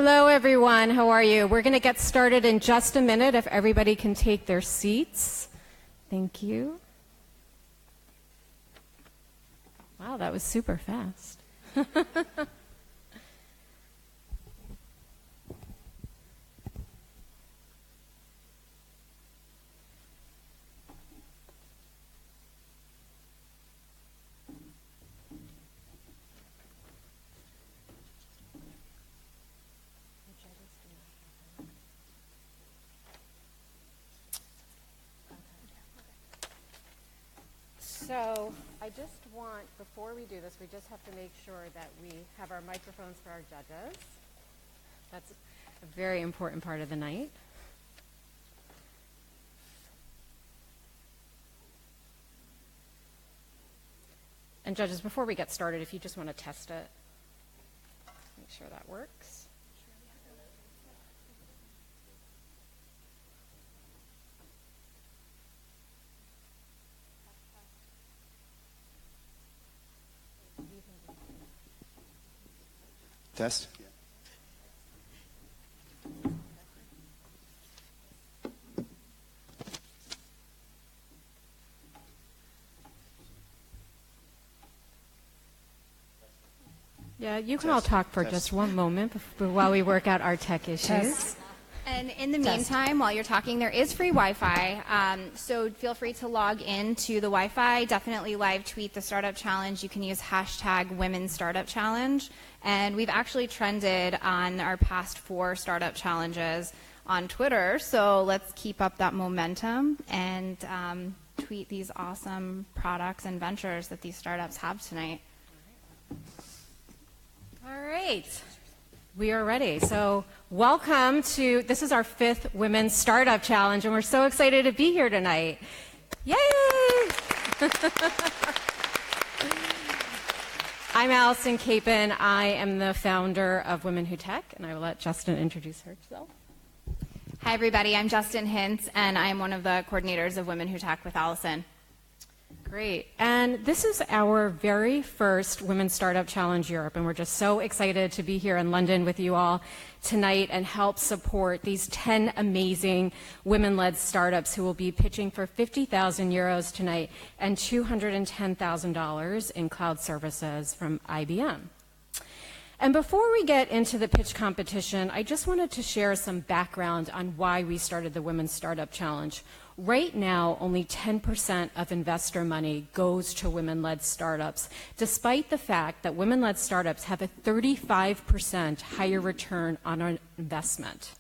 Hello, everyone. How are you? We're going to get started in just a minute if everybody can take their seats. Thank you. Wow, that was super fast. So I just want, before we do this, we just have to make sure that we have our microphones for our judges. That's a very important part of the night. And judges, before we get started, if you just want to test it, make sure that works. Test. Yeah, you can all talk for just one moment while we work out our tech issues. And in the meantime, while you're talking, there is free Wi-Fi, so feel free to log in to the Wi-Fi. Definitely live tweet the Startup Challenge. You can use hashtag Women's Startup Challenge. And we've actually trended on our past 4 startup challenges on Twitter, so let's keep up that momentum and tweet these awesome products and ventures that these startups have tonight. All right. We are ready. So welcome to, this is our 5th Women's Startup Challenge, and we're so excited to be here tonight. Yay! I'm Allison Capon. I am the founder of Women Who Tech, and I will let Justin introduce herself. Hi, everybody. I'm Justin Hintz, and I'm one of the coordinators of Women Who Tech with Allison. Great. And this is our very first Women's Startup Challenge Europe, and we're just so excited to be here in London with you all tonight and help support these 10 amazing women-led startups who will be pitching for 50,000 euros tonight and $210,000 in cloud services from IBM. And before we get into the pitch competition, I just wanted to share some background on why we started the Women's Startup Challenge. Right now, only 10% of investor money goes to women-led startups, despite the fact that women-led startups have a 35% higher return on our investment.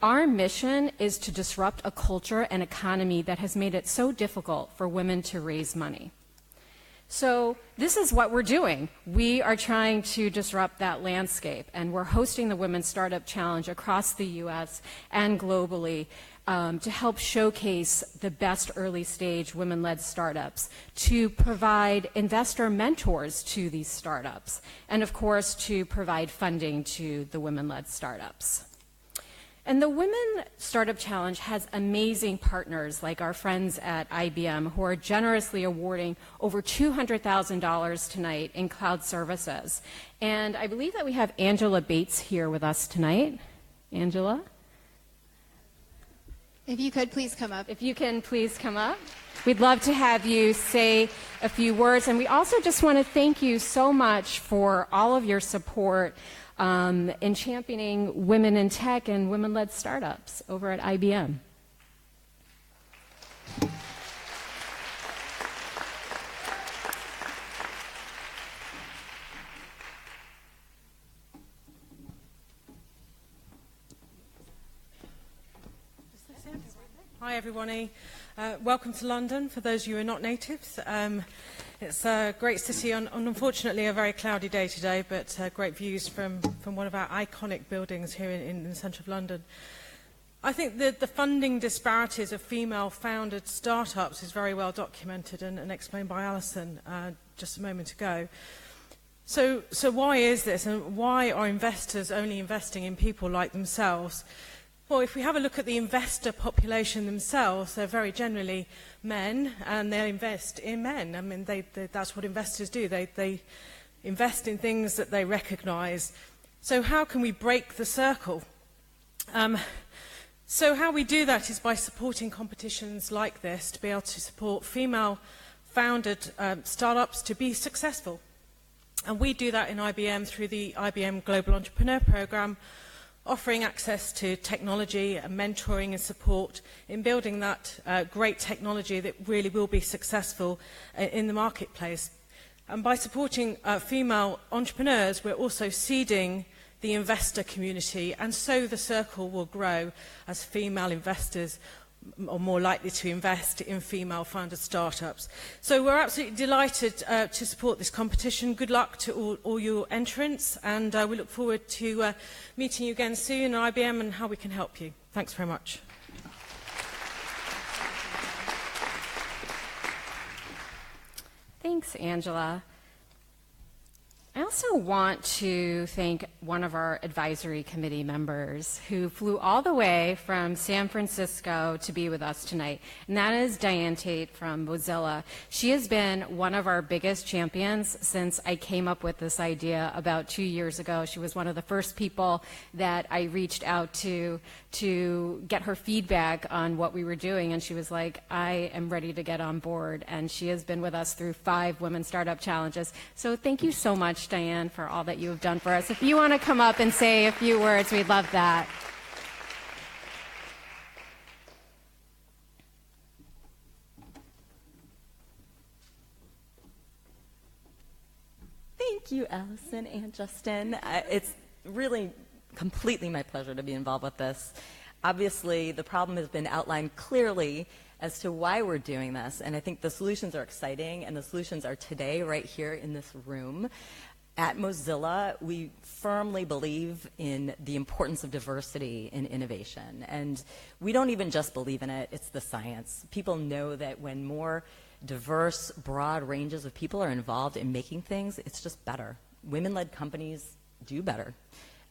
Our mission is to disrupt a culture and economy that has made it so difficult for women to raise money. So this is what we're doing. We are trying to disrupt that landscape, and we're hosting the Women's Startup Challenge across the U.S. and globally to help showcase the best early-stage women-led startups, to provide investor mentors to these startups, and of course to provide funding to the women-led startups. And the Women Startup Challenge has amazing partners like our friends at IBM who are generously awarding over $200,000 tonight in cloud services. And I believe that we have Angela Bates here with us tonight. Angela? If you could please come up. If you can please come up. We'd love to have you say a few words. And we also just want to thank you so much for all of your support in championing women in tech and women-led startups over at IBM. Hi everybody, welcome to London for those of you who are not natives. It's a great city on unfortunately a very cloudy day today, but great views from one of our iconic buildings here in the centre of London. I think that the funding disparities of female-founded startups is very well documented and explained by Alison just a moment ago. So why is this, and why are investors only investing in people like themselves? Well, if we have a look at the investor population themselves, they're very generally men, and they invest in men. I mean, that's what investors do. They invest in things that they recognise So how can we break the circle? So how we do that is by supporting competitions like this to be able to support female-founded startups to be successful. And we do that in IBM through the IBM Global Entrepreneur Program, offering access to technology and mentoring and support in building that great technology that really will be successful in the marketplace. And by supporting female entrepreneurs, we're also seeding the investor community, and so the circle will grow as female investors are more likely to invest in female-founded startups. So we're absolutely delighted to support this competition. Good luck to all your entrants, and we look forward to meeting you again soon at IBM and how we can help you. Thanks very much. Thanks, Angela. I also want to thank one of our advisory committee members who flew all the way from San Francisco to be with us tonight, and that is Diane Tate from Mozilla. She has been one of our biggest champions since I came up with this idea about 2 years ago. She was one of the first people that I reached out to get her feedback on what we were doing, and she was like, I am ready to get on board, and she has been with us through 5 Women Startup Challenges. So thank you so much, Diane, for all that you have done for us. If you want to come up and say a few words, we'd love that. Thank you, Allison and Justin. It's really completely my pleasure to be involved with this. Obviously, the problem has been outlined clearly as to why we're doing this, and I think the solutions are exciting, and the solutions are today right here in this room. At Mozilla, we firmly believe in the importance of diversity in innovation, and we don't even just believe in it, it's the science. People know that when more diverse, broad ranges of people are involved in making things, it's just better. Women-led companies do better.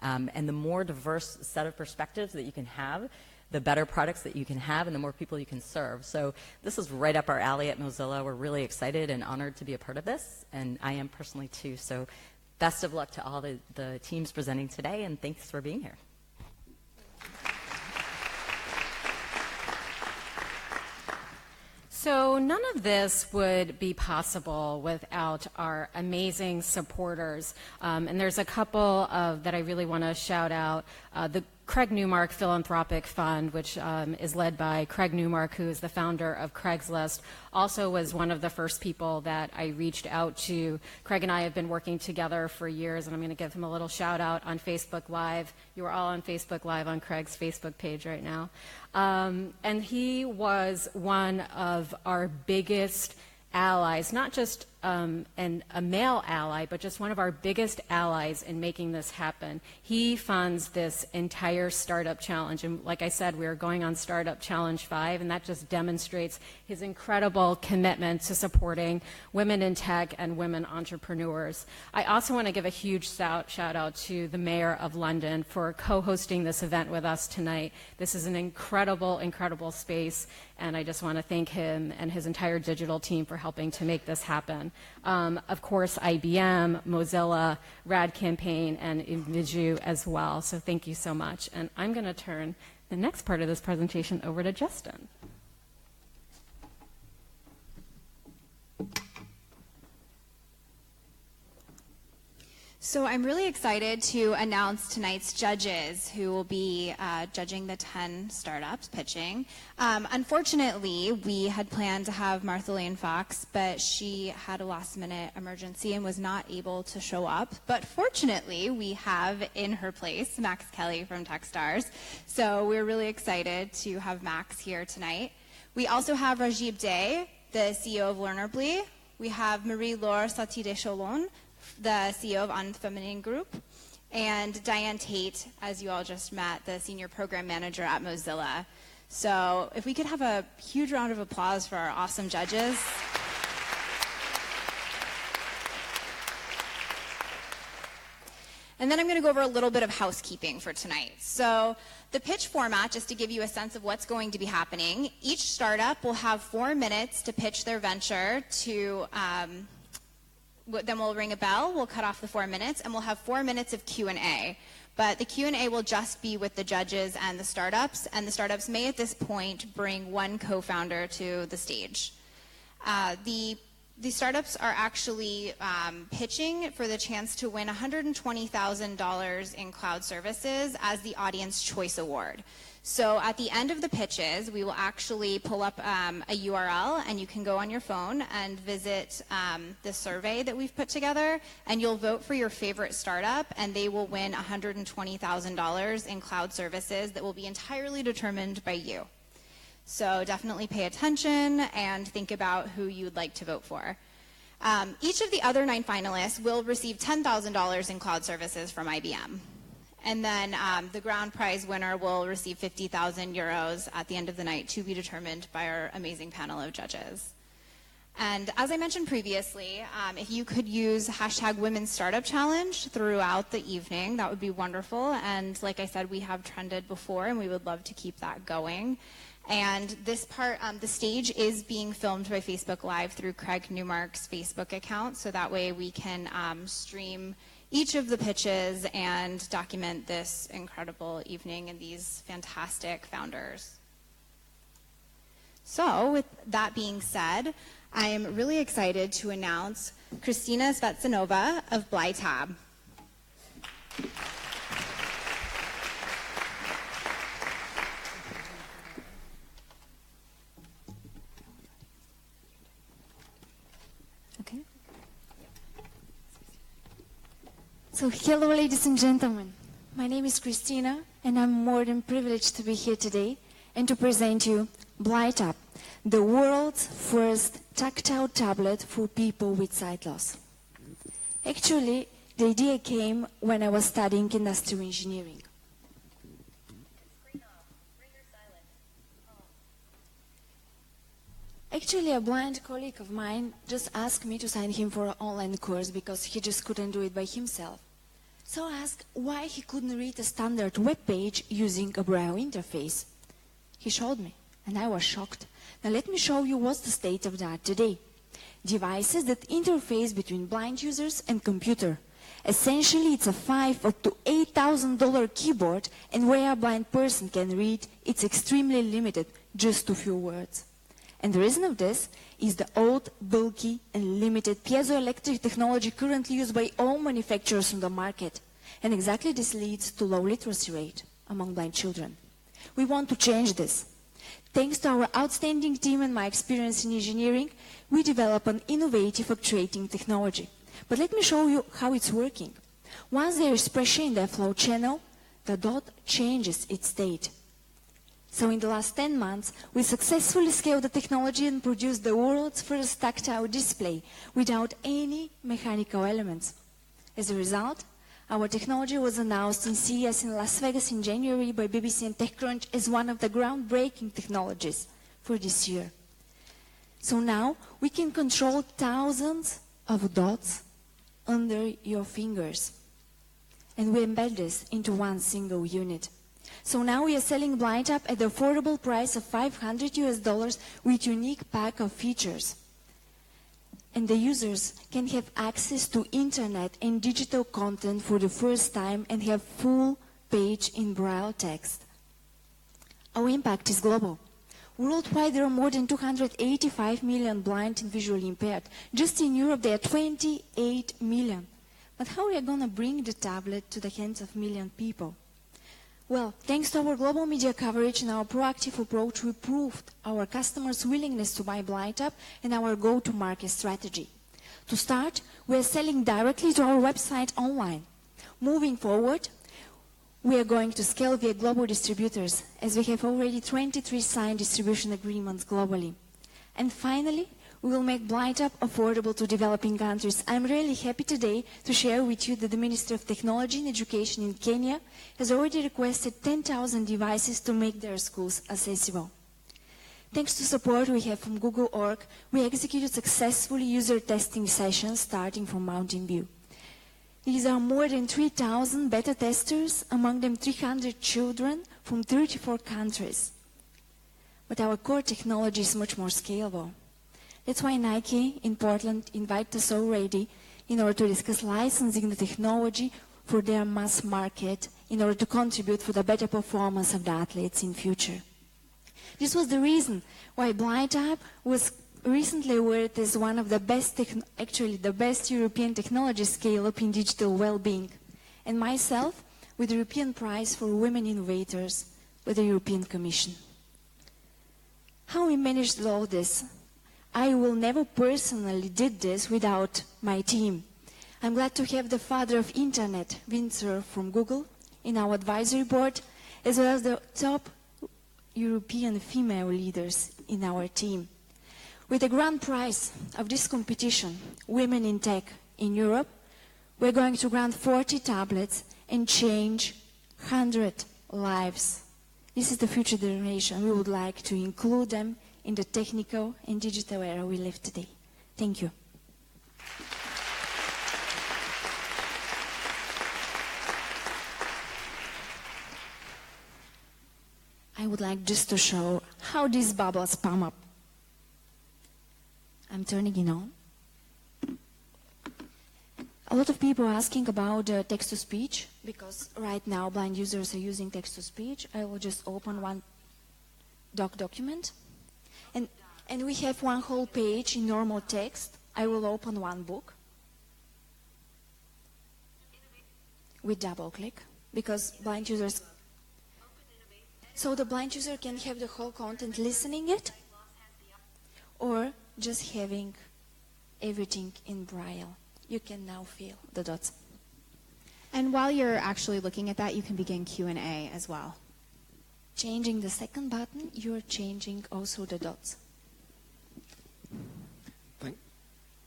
And the more diverse set of perspectives that you can have, the better products that you can have and the more people you can serve. So this is right up our alley at Mozilla. We're really excited and honored to be a part of this, and I am personally too. So best of luck to all the teams presenting today, and thanks for being here. So none of this would be possible without our amazing supporters. And there's a couple that I really want to shout out. The Craig Newmark Philanthropic Fund, which is led by Craig Newmark, who is the founder of Craigslist, also was one of the first people that I reached out to. Craig and I have been working together for years, and I'm going to give him a little shout out on Facebook Live. You are all on Facebook Live on Craig's Facebook page right now. And he was one of our biggest allies, not just a male ally, but just one of our biggest allies in making this happen. He funds this entire Startup Challenge, and like I said, we are going on Startup Challenge 5, and that just demonstrates his incredible commitment to supporting women in tech and women entrepreneurs. I also want to give a huge shout out to the Mayor of London for co-hosting this event with us tonight. This is an incredible, incredible space, and I just want to thank him and his entire digital team for helping to make this happen. Of course, IBM, Mozilla, Rad Campaign, and Inviju as well. So thank you so much. And I'm going to turn the next part of this presentation over to Justin. So I'm really excited to announce tonight's judges who will be judging the 10 startups pitching. Unfortunately, we had planned to have Martha Lane Fox, but she had a last-minute emergency and was not able to show up. But fortunately, we have in her place Max Kelly from Techstars. So we're really excited to have Max here tonight. We also have Rajiv Day, the CEO of Learnerbly. We have Marie-Laure Satie-Descholon, the CEO of Unfeminine Group, and Diane Tate, as you all just met, the Senior Program Manager at Mozilla. So if we could have a huge round of applause for our awesome judges. And then I'm going to go over a little bit of housekeeping for tonight. So the pitch format, just to give you a sense of what's going to be happening, each startup will have 4 minutes to pitch their venture to then we'll ring a bell, we'll cut off the 4 minutes, and we'll have 4 minutes of Q&A. But the Q&A will just be with the judges and the startups may at this point bring one co-founder to the stage. The startups are actually pitching for the chance to win $120,000 in cloud services as the Audience Choice Award. So at the end of the pitches, we will actually pull up a URL, and you can go on your phone and visit the survey that we've put together, and you'll vote for your favorite startup, and they will win $120,000 in cloud services that will be entirely determined by you. So definitely pay attention and think about who you'd like to vote for. Each of the other 9 finalists will receive $10,000 in cloud services from IBM. And then the grand prize winner will receive 50,000 euros at the end of the night to be determined by our amazing panel of judges. And as I mentioned previously, if you could use hashtag Women's Startup Challenge throughout the evening, that would be wonderful. And like I said, we have trended before, and we would love to keep that going. And this part, the stage is being filmed by Facebook Live through Craig Newmark's Facebook account, so that way we can stream each of the pitches and document this incredible evening and these fantastic founders. So with that being said, I am really excited to announce Kristina Svetsanova of Blytab. Okay. So hello, ladies and gentlemen. My name is Christina, and I'm more than privileged to be here today and to present you Blytab, the world's first tactile tablet for people with sight loss. Actually, the idea came when I was studying industrial engineering. Actually, a blind colleague of mine just asked me to sign him for an online course because he just couldn't do it by himself. So I asked why he couldn't read a standard web page using a Braille interface. He showed me, and I was shocked. Now let me show you what's the state of the art today. Devices that interface between blind users and computer. Essentially, it's a $5,000 up to $8,000 keyboard, and where a blind person can read, it's extremely limited, just a few words. And the reason of this is the old, bulky, and limited piezoelectric technology currently used by all manufacturers on the market. And exactly this leads to low literacy rate among blind children. We want to change this. Thanks to our outstanding team and my experience in engineering, we develop an innovative actuating technology. But let me show you how it's working. Once there is pressure in the flow channel, the dot changes its state. So in the last 10 months, we successfully scaled the technology and produced the world's first tactile display without any mechanical elements. As a result, our technology was announced in CES in Las Vegas in January by BBC and TechCrunch as one of the groundbreaking technologies for this year. So now we can control thousands of dots under your fingers. And we embed this into one single unit. So now we are selling Blytab at the affordable price of $500 with unique pack of features. And the users can have access to internet and digital content for the first time and have full page in Braille text. Our impact is global. Worldwide, there are more than 285 million blind and visually impaired. Just in Europe, there are 28 million. But how are we going to bring the tablet to the hands of million people? Well, thanks to our global media coverage and our proactive approach, we proved our customers' willingness to buy Blytab and our go-to-market strategy. To start, we are selling directly to our website online. Moving forward, we are going to scale via global distributors, as we have already 23 signed distribution agreements globally. And finally, we will make Blytab affordable to developing countries. I'm really happy today to share with you that the Ministry of Technology and Education in Kenya has already requested 10,000 devices to make their schools accessible. Thanks to support we have from Google.org, we executed successfully user testing sessions starting from Mountain View. These are more than 3,000 beta testers, among them 300 children from 34 countries. But our core technology is much more scalable. That's why Nike in Portland invited us already in order to discuss licensing the technology for their mass market in order to contribute for the better performance of the athletes in future. This was the reason why BlindTap was recently awarded as one of the best, actually the best European technology scale-up in digital well-being, and myself with the European Prize for Women Innovators with the European Commission. How we managed all this? I will never personally did this without my team. I'm glad to have the father of internet, Windsor from Google, in our advisory board, as well as the top European female leaders in our team. With the grand prize of this competition, Women in Tech in Europe, we're going to grant 40 tablets and change 100 lives. This is the future generation. We would like to include them in the technical and digital era we live today. Thank you. I would like just to show how these bubbles pump up. I'm turning it on. A lot of people are asking about text-to-speech, because right now blind users are using text-to-speech. I will just open one document. And we have one whole page in normal text. I will open one book with double click, because blind users... So the blind user can have the whole content listening it, or just having everything in Braille. You can now feel the dots. And while you're actually looking at that, you can begin Q&A as well. Changing the second button, you're changing also the dots.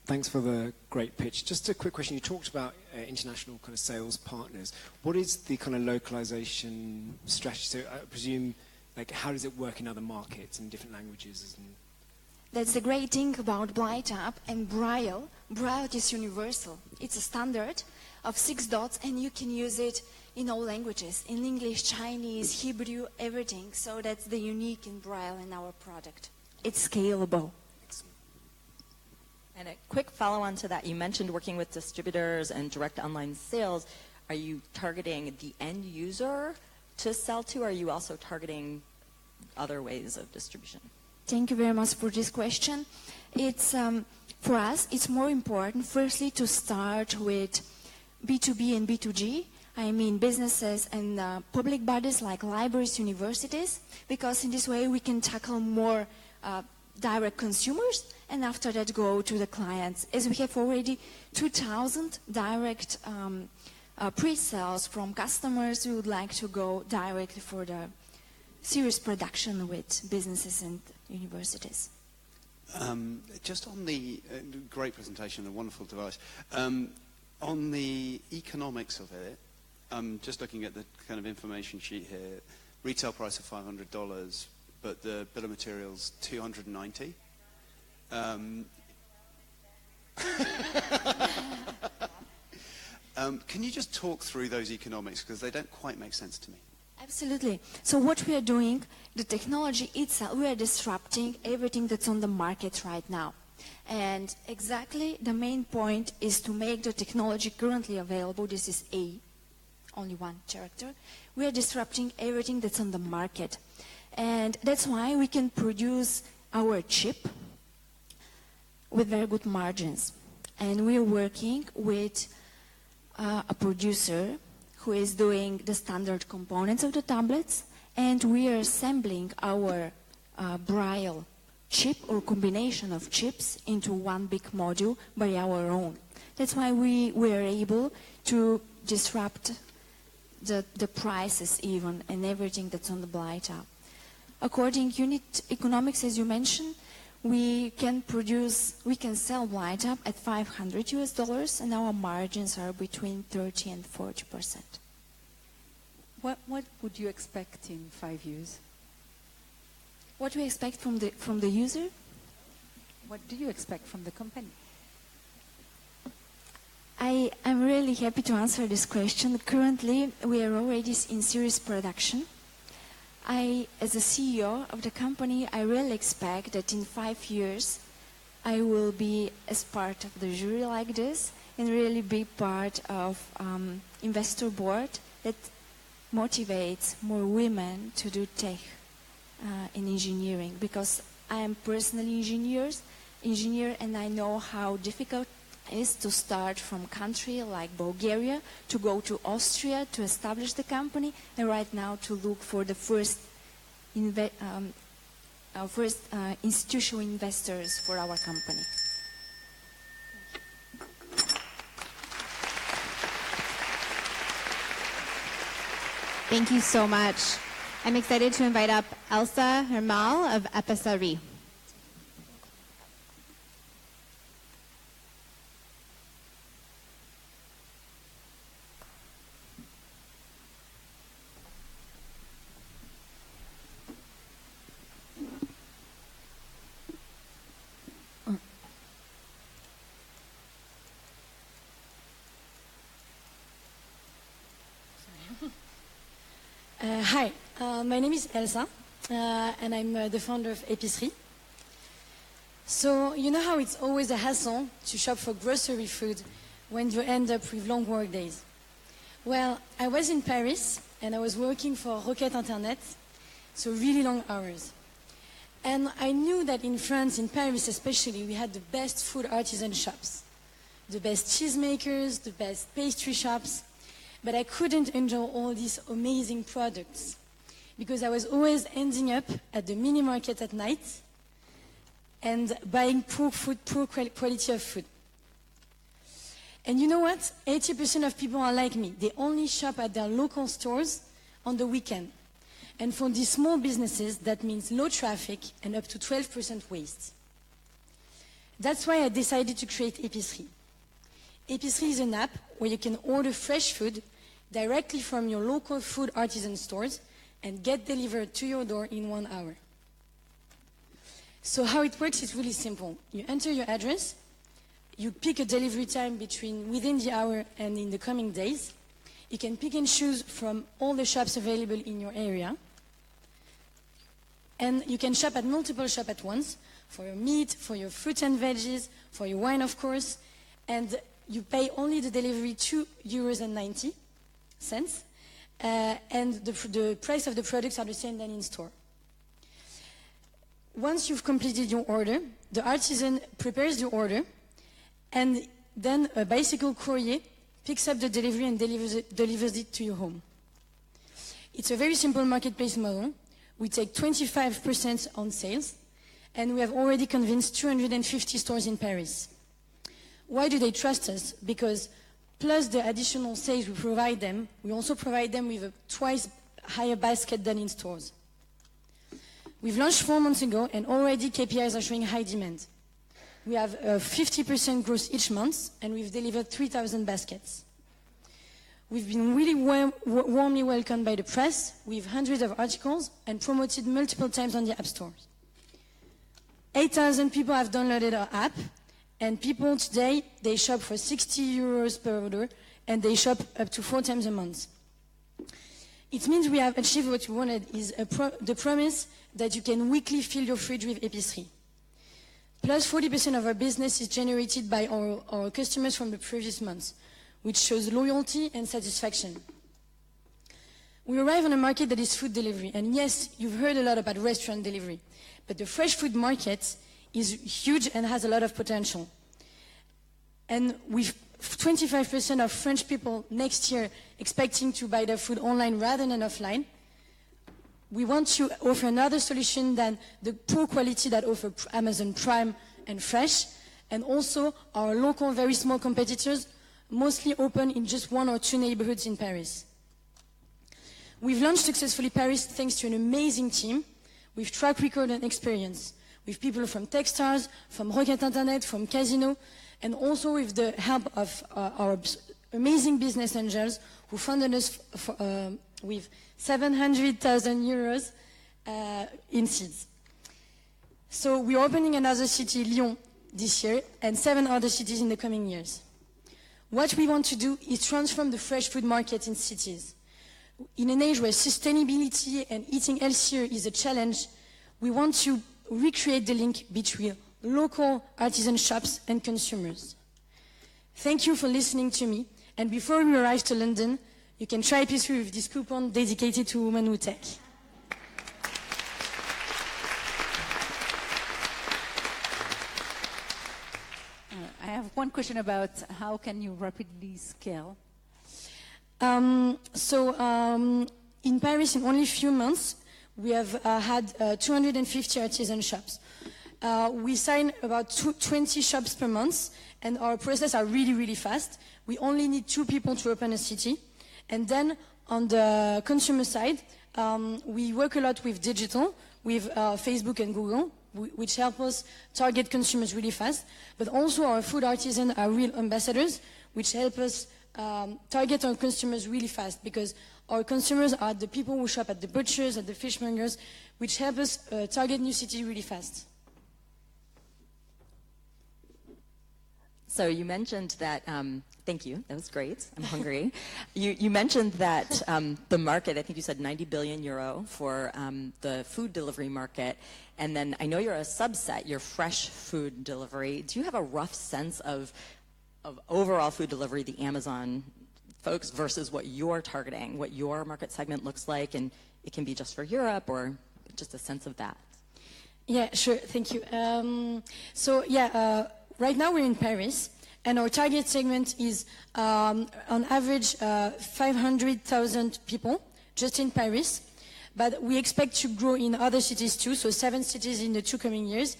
Thanks for the great pitch. Just a quick question. You talked about international kind of sales partners. What is the kind of localization strategy? So I presume, like, how does it work in other markets in different languages? That's the great thing about BlindTap and Braille. Braille is universal. It's a standard of 6 dots, and you can use it in all languages, in English, Chinese, Hebrew, everything. So that's the unique in Braille in our product. It's scalable. And a quick follow-on to that, you mentioned working with distributors and direct online sales. Are you targeting the end user to sell to, or are you also targeting other ways of distribution? Thank you very much for this question. It's, for us, it's more important, firstly, to start with B2B and B2G. I mean businesses and public bodies like libraries, universities, because in this way we can tackle more direct consumers, and after that go to the clients. As we have already 2,000 direct pre-sales from customers, we would like to go directly for the serious production with businesses and universities. Just on the great presentation, a wonderful device. On the economics of it, just looking at the kind of information sheet here, retail price of $500, but the bill of materials $290. Can you just talk through those economics, because they don't quite make sense to me? Absolutely. So what we are doing, the technology itself, we are disrupting everything that's on the market right now. And exactly the main point is to make the technology currently available. This is A, only one character. We are disrupting everything that's on the market. And that's why we can produce our chip with very good margins. And we are working with a producer who is doing the standard components of the tablets, and we are assembling our Braille chip or combination of chips into one big module by our own. That's why we were able to disrupt the prices even and everything that's on the BlindTap. According to unit economics, as you mentioned, we can sell BlindTap at $500 and our margins are between 30 and 40%. What would you expect in 5 years? What we expect from the user? What do you expect from the company? I'm really happy to answer this question. Currently, we are already in series production. As a CEO of the company, I really expect that in 5 years, I will be as part of the jury like this, and really be part of investor board that motivates more women to do tech in engineering, because I am personally engineer, and I know how difficult it is to start from country like Bulgaria, to go to Austria to establish the company, and right now to look for the first institutional investors for our company. Thank you so much. I'm excited to invite up Elsa Hermal of Epicari. Hi, my name is Elsa, and I'm the founder of Épicerie. So, you know how it's always a hassle to shop for grocery food when you end up with long work days? Well, I was in Paris, and I was working for Roquette Internet, so really long hours. And I knew that in France, in Paris especially, we had the best food artisan shops, the best cheesemakers, the best pastry shops, but I couldn't enjoy all these amazing products because I was always ending up at the mini market at night and buying poor quality of food. And you know what? 80% of people are like me. They only shop at their local stores on the weekend. And for these small businesses, that means low traffic and up to 12% waste. That's why I decided to create Épicerie. Épicerie is an app where you can order fresh food directly from your local food artisan stores and get delivered to your door in 1 hour. So how it works is really simple. You enter your address, you pick a delivery time within the hour and in the coming days. You can pick and choose from all the shops available in your area. And you can shop at multiple shops at once, for your meat, for your fruit and veggies, for your wine, of course. And you pay only the delivery €2.90. And the price of the products are the same than in store. Once you've completed your order, the artisan prepares your order, and then a bicycle courier picks up the delivery and delivers it to your home. It's a very simple marketplace model. We take 25% on sales, and we have already convinced 250 stores in Paris. Why do they trust us? Because plus the additional sales we provide them, we also provide them with a twice higher basket than in stores. We've launched 4 months ago, and already KPIs are showing high demand. We have 50% growth each month, and we've delivered 3,000 baskets. We've been really warmly welcomed by the press, with hundreds of articles, and promoted multiple times on the app stores. 8,000 people have downloaded our app, and people today, they shop for €60 per order, and they shop up to 4 times a month. It means we have achieved what we wanted, is the promise that you can weekly fill your fridge with Épicerie. Plus 40% of our business is generated by our customers from the previous months, which shows loyalty and satisfaction. We arrive on a market that is food delivery, and yes, you've heard a lot about restaurant delivery, but the fresh food market is huge and has a lot of potential. And with 25% of French people next year expecting to buy their food online rather than offline, we want to offer another solution than the poor quality that offer Amazon Prime and Fresh, and also our local, very small competitors, mostly open in just 1 or 2 neighborhoods in Paris. We've launched successfully Paris thanks to an amazing team with track record and experience, with people from Techstars, from Roquette Internet, from Casino, and also with the help of our amazing business angels who funded us with €700,000 in seeds. So we're opening another city, Lyon, this year, and 7 other cities in the coming years. What we want to do is transform the fresh food market in cities. In an age where sustainability and eating healthier is a challenge, we want to recreate the link between local artisan shops and consumers. Thank you for listening to me. And before we arrive to London, you can try pastry with this coupon dedicated to women who tech. I have one question about how can you rapidly scale? In Paris, in only a few months, we have had 250 artisan shops. We sign about 20 shops per month, and our process are really, really fast. We only need 2 people to open a city. And then on the consumer side, we work a lot with digital, with Facebook and Google, which help us target consumers really fast. But also our food artisans are real ambassadors, which help us target our consumers really fast, because our consumers are the people who shop at the butchers, at the fishmongers, which help us target new cities really fast. So you mentioned that, thank you, that was great, I'm hungry. You mentioned that the market, I think you said 90 billion euro for the food delivery market, and then I know you're a subset, you're fresh food delivery. Do you have a rough sense of overall food delivery, the Amazon folks, versus what you're targeting, what your market segment looks like, and it can be just for Europe or just a sense of that? Yeah, sure, thank you. Right now we're in Paris, and our target segment is on average 500,000 people just in Paris. But we expect to grow in other cities too, so 7 cities in the 2 coming years.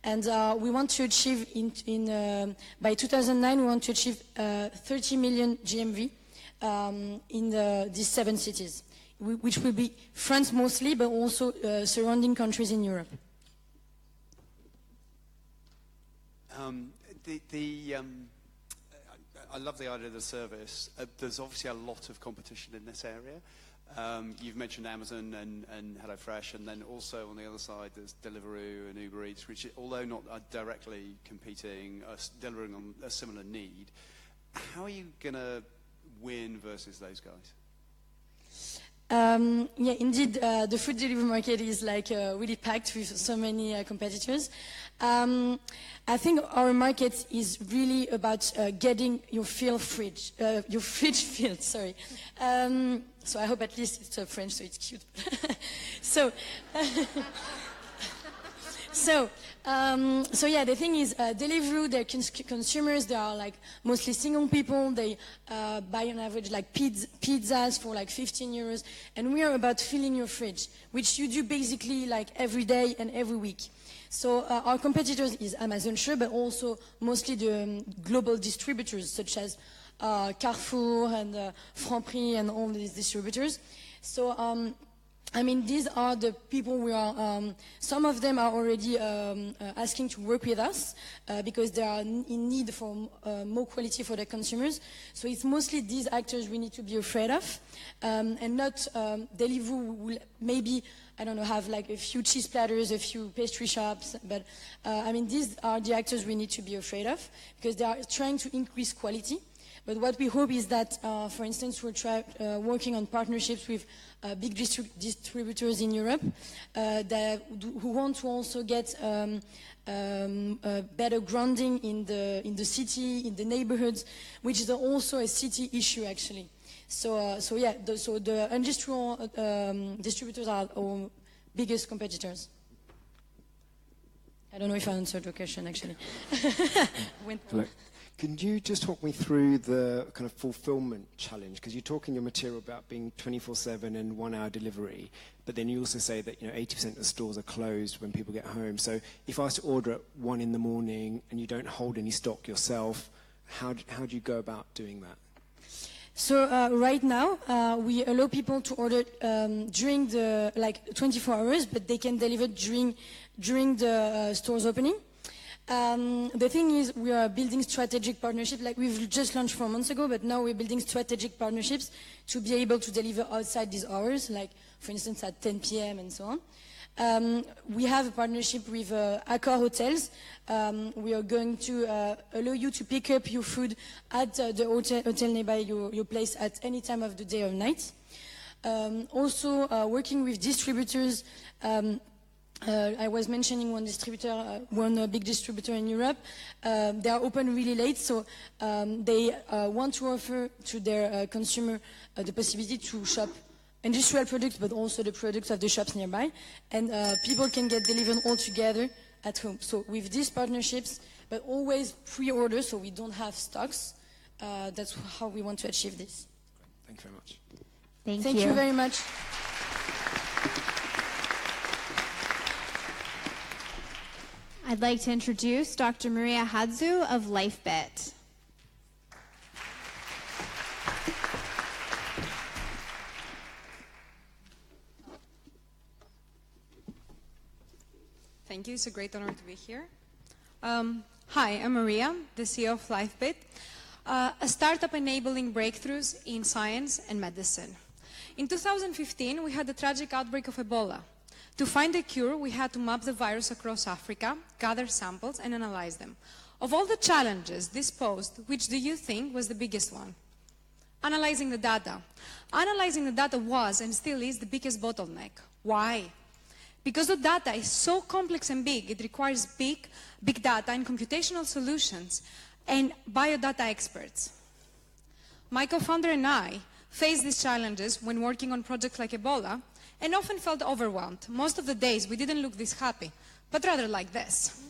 And we want to achieve, by 2009, we want to achieve 30 million GMV in these 7 cities, which will be France mostly, but also surrounding countries in Europe. I love the idea of the service. There's obviously a lot of competition in this area. You've mentioned Amazon and HelloFresh, and then also on the other side there's Deliveroo and Uber Eats, which, although not directly competing, are delivering on a similar need. How are you going to win versus those guys? Indeed, the food delivery market is really packed with so many competitors. I think our market is really about getting your fridge filled. Sorry. So I hope at least it's French, so it's cute. The thing is, Deliveroo, their consumers, they are mostly single people. They buy on average pizzas for 15 euros. And we are about filling your fridge, which you do basically every day and every week. So our competitors is Amazon, sure, but also mostly the global distributors such as Carrefour and Franprix and all these distributors. So these are the people we are, some of them are already asking to work with us because they are in need for more quality for their consumers. So it's mostly these actors we need to be afraid of, and not Deliveroo will maybe, I don't know, have a few cheese platters, a few pastry shops, but these are the actors we need to be afraid of because they are trying to increase quality. But what we hope is that, for instance, we're working on partnerships with big distributors in Europe who want to also get better grounding in the city, in the neighborhoods, which is also a city issue actually. So the industrial distributors are our biggest competitors. I don't know if I answered your question actually. Can you just talk me through the kind of fulfillment challenge? Because you talk in your material about being 24/7 and 1-hour delivery, but then you also say that 80% of the stores are closed when people get home. So if I was to order at 1 in the morning and you don't hold any stock yourself, how do you go about doing that? So right now we allow people to order during the 24 hours, but they can deliver during the store's opening. The thing is, we are building strategic partnerships. We've just launched 4 months ago, but now we're building strategic partnerships to be able to deliver outside these hours, for instance at 10 p.m. and so on. We have a partnership with Accor Hotels. We are going to allow you to pick up your food at the hotel nearby your place at any time of the day or night. Also working with distributors I was mentioning one distributor, one big distributor in Europe. They are open really late, so they want to offer to their consumer the possibility to shop industrial products, but also the products of the shops nearby. And people can get delivered all together at home. So with these partnerships, but always pre-order, so we don't have stocks, that's how we want to achieve this. Thank you very much. Thank you very much. I'd like to introduce Dr. Maria Hadzu of LifeBit. Thank you. It's a great honor to be here. Hi, I'm Maria, the CEO of LifeBit, a startup enabling breakthroughs in science and medicine. In 2015, we had the tragic outbreak of Ebola. To find a cure, we had to map the virus across Africa, gather samples, and analyze them. Of all the challenges this posed, which do you think was the biggest one? Analyzing the data. Analyzing the data was and still is the biggest bottleneck. Why? Because the data is so complex and big, it requires big data and computational solutions and biodata experts. My co-founder and I faced these challenges when working on projects like Ebola, and often felt overwhelmed. Most of the days we didn't look this happy, but rather like this.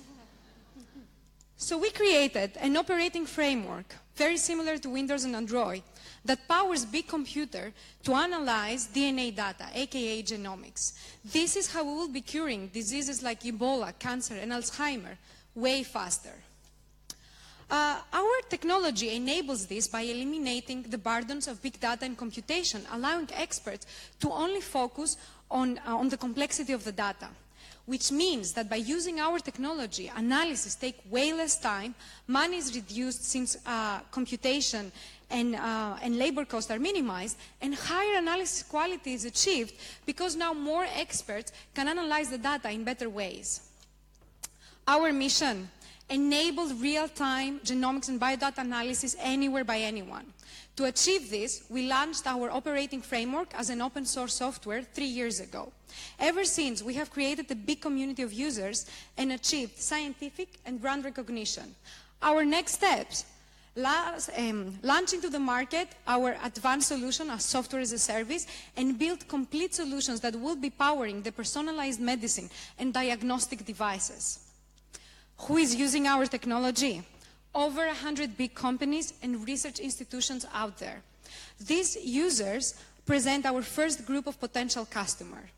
So we created an operating framework, very similar to Windows and Android, that powers big computer to analyze DNA data, aka genomics. This is how we will be curing diseases like Ebola, cancer, and Alzheimer way faster. Our technology enables this by eliminating the burdens of big data and computation, allowing experts to only focus on the complexity of the data, which means that by using our technology, analysis takes way less time, money is reduced since computation and labor costs are minimized, and higher analysis quality is achieved because now more experts can analyze the data in better ways. Our mission: enable real-time genomics and biodata analysis anywhere by anyone. To achieve this, we launched our operating framework as an open-source software 3 years ago. Ever since, we have created a big community of users and achieved scientific and brand recognition. Our next steps: launching to the market our advanced solution as software as a service, and build complete solutions that will be powering the personalized medicine and diagnostic devices. Who is using our technology? Over 100 big companies and research institutions out there. These users present our first group of potential customers.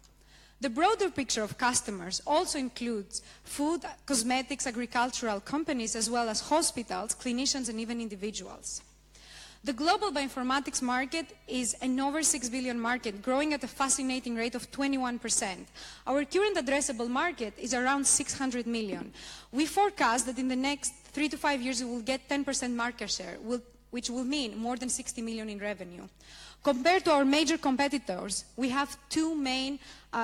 The broader picture of customers also includes food, cosmetics, agricultural companies, as well as hospitals, clinicians, and even individuals. The global bioinformatics market is an over 6 billion market, growing at a fascinating rate of 21%. Our current addressable market is around 600 million. We forecast that in the next 3 to 5 years we will get 10% market share, which will mean more than 60 million in revenue. Compared to our major competitors, we have two main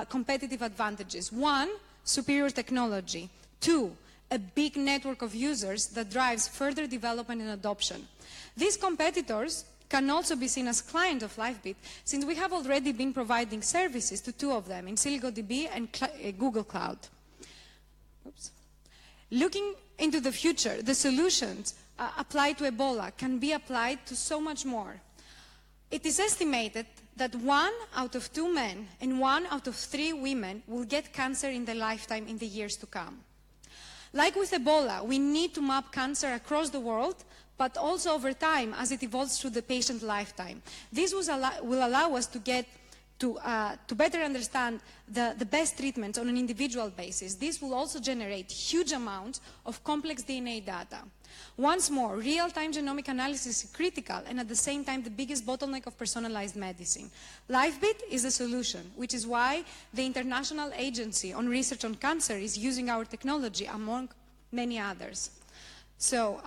competitive advantages. One, superior technology. Two, a big network of users that drives further development and adoption. These competitors can also be seen as clients of LifeBit, since we have already been providing services to two of them, in SilicoDB and Google Cloud. Oops. Looking into the future, the solutions applied to Ebola can be applied to so much more. It is estimated that 1 out of 2 men and 1 out of 3 women will get cancer in their lifetime in the years to come. Like with Ebola, we need to map cancer across the world, but also over time as it evolves through the patient lifetime. This will allow us to get to better understand the best treatments on an individual basis. This will also generate huge amounts of complex DNA data. Once more, real-time genomic analysis is critical and at the same time the biggest bottleneck of personalized medicine. LifeBit is a solution, which is why the International Agency on Research on Cancer is using our technology among many others. So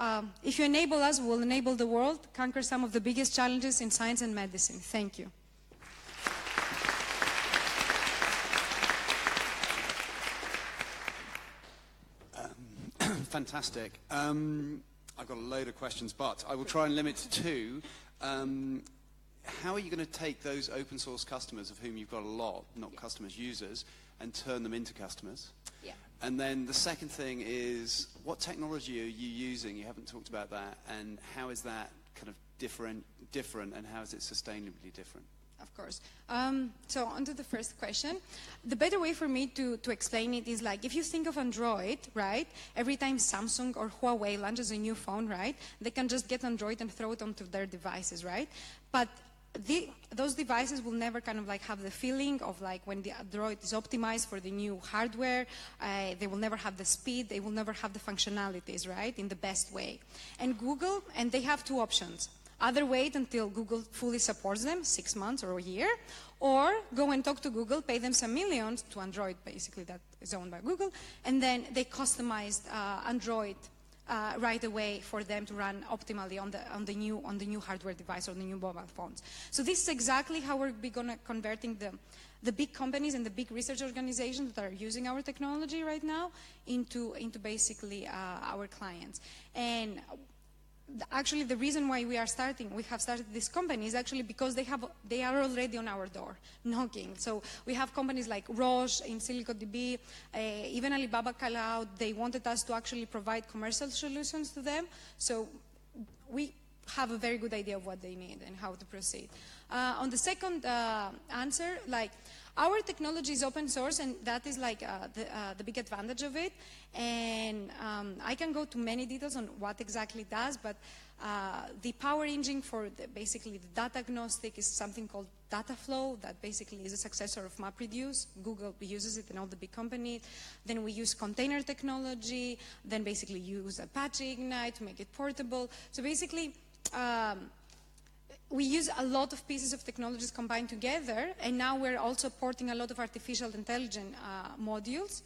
if you enable us, we'll enable the world, conquer some of the biggest challenges in science and medicine. Thank you. Fantastic. I've got a load of questions, but I will try and limit to 2. How are you going to take those open source customers, of whom you've got a lot, not customers, users, and turn them into customers? Yeah. And then the second thing is, what technology are you using? You haven't talked about that. And how is that kind of different and how is it sustainably different? Of course. So on to the first question. The better way for me to explain it is like, if you think of Android, right, every time Samsung or Huawei launches a new phone, right, they can just get Android and throw it onto their devices, right? But those devices will never kind of like have the feeling of like when the Android is optimized for the new hardware, they will never have the speed, they will never have the functionalities, right, in the best way. And Google, and they have two options. Either wait until Google fully supports them, 6 months or a year, or go and talk to Google, pay them some millions, to Android basically that is owned by Google, and then they customized Android right away for them to run optimally on the new hardware device or the new mobile phones. So this is exactly how we're going to converting the big companies and the big research organizations that are using our technology right now into basically our clients. And actually, the reason why we have started this company is actually because they are already on our door, knocking. So we have companies like Roche in SiliconDB, even Alibaba Cloud. They wanted us to actually provide commercial solutions to them. So we have a very good idea of what they need and how to proceed. On the second answer, like, our technology is open source, and that is like the big advantage of it. And I can go to many details on what exactly it does, but the power engine for basically the data agnostic is something called Dataflow, that basically is a successor of MapReduce. Google uses it and all the big companies. Then we use container technology, then basically use Apache Ignite to make it portable. So basically, we use a lot of pieces of technologies combined together, and now we're also porting a lot of artificial intelligence modules.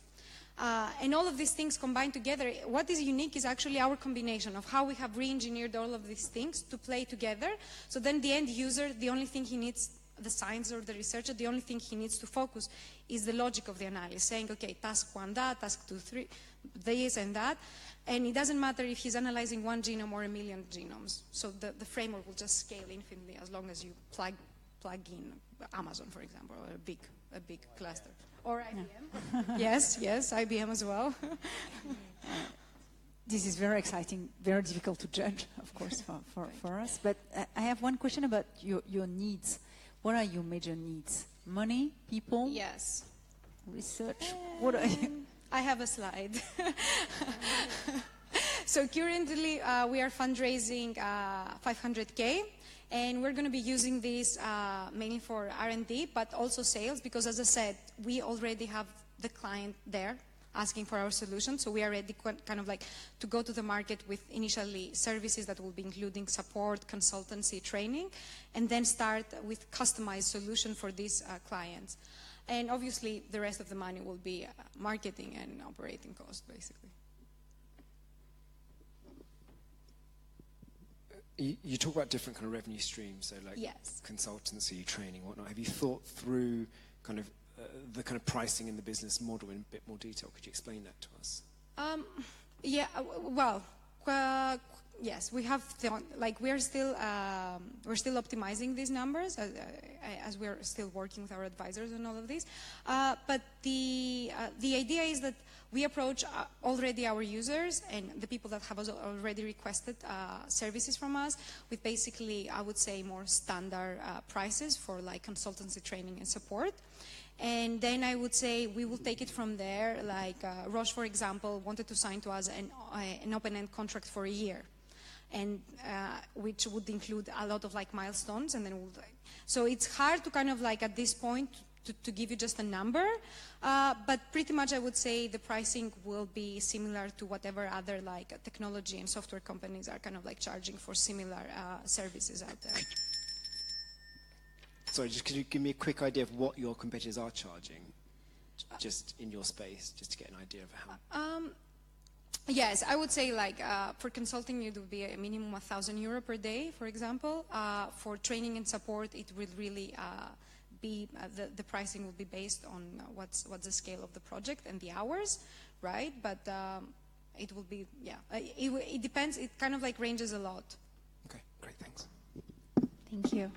And all of these things combined together, what is unique is actually our combination of how we have re-engineered all of these things to play together. So then the end user, the only thing he needs, the science or the researcher, the only thing he needs to focus is the logic of the analysis, saying, okay, task 1 that, task 2, 3, this and that. And it doesn't matter if he's analyzing 1 genome or 1 million genomes. So the framework will just scale infinitely as long as you plug in Amazon, for example, or a big cluster. Or IBM. Yes, IBM as well. This is very exciting, very difficult to judge, of course, for us. But I have one question about your needs. What are your major needs? Money, people? Yes. Research? What are you? I have a slide. So currently we are fundraising 500K, and we're going to be using this mainly for R&D, but also sales, because as I said, we already have the client there asking for our solution. So we are ready kind of like to go to the market with initially services that will be including support, consultancy, training, and then start with customized solution for these clients. And obviously, the rest of the money will be marketing and operating costs, basically. You talk about different kind of revenue streams, so like yes. Consultancy, training, whatnot. Have you thought through kind of the kind of pricing in the business model in a bit more detail? Could you explain that to us? Yeah, well, yes, we have like we're still optimizing these numbers as we're still working with our advisors on all of these. But the idea is that we approach already our users and the people that have already requested services from us with basically, I would say, more standard prices for like consultancy, training, and support. And then I would say we will take it from there. Like Roche, for example, wanted to sign to us an open-end contract for a year, and which would include a lot of like milestones. And then so it's hard to kind of like at this point to give you just a number, but pretty much I would say the pricing will be similar to whatever other like technology and software companies are kind of like charging for similar services out there. Sorry, just could you give me a quick idea of what your competitors are charging, just in your space, just to get an idea of how? Yes, I would say like for consulting it would be a minimum €1,000 per day, for example. For training and support, it will really be the pricing will be based on what's the scale of the project and the hours, right? But it will be it depends. It kind of like ranges a lot. Okay, great, thanks. Thank you.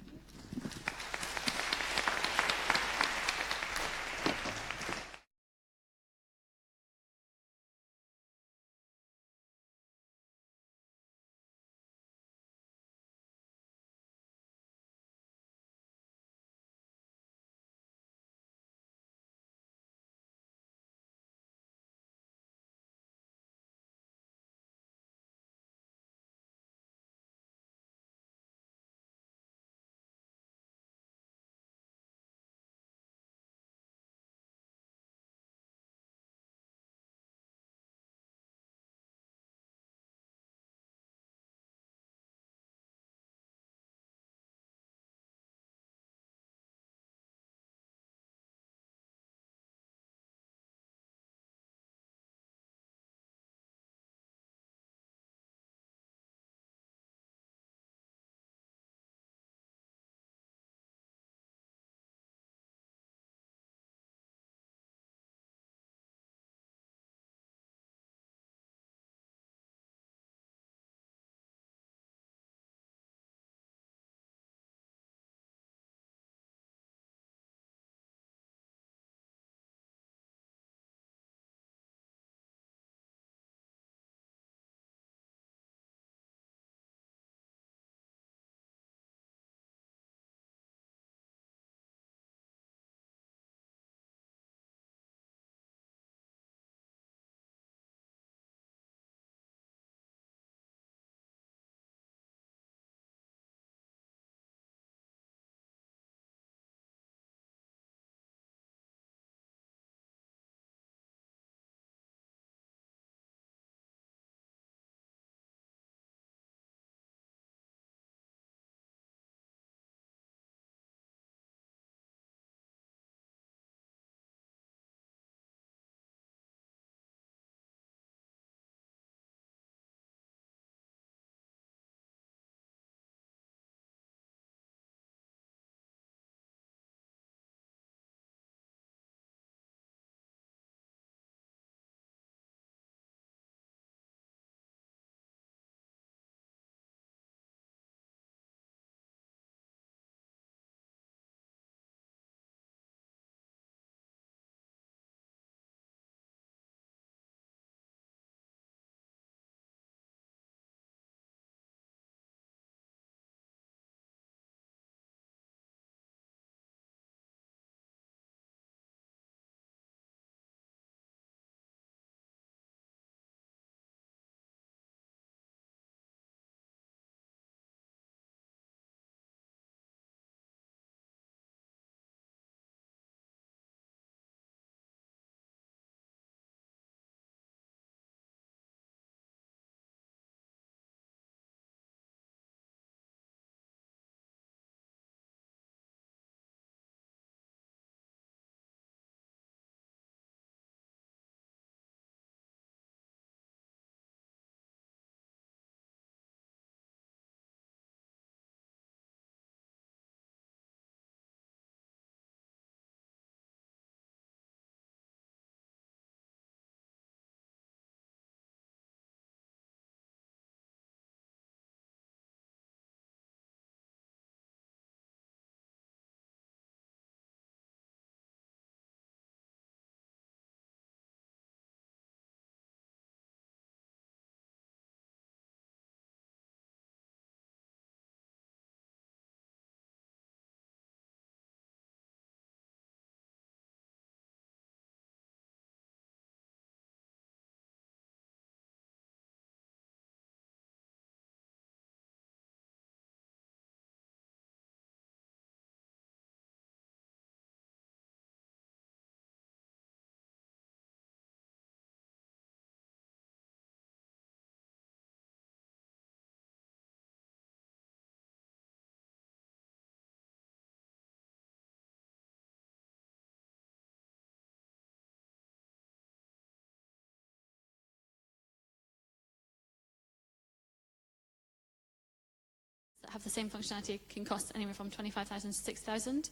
have the same functionality can cost anywhere from 25,000 to 6,000,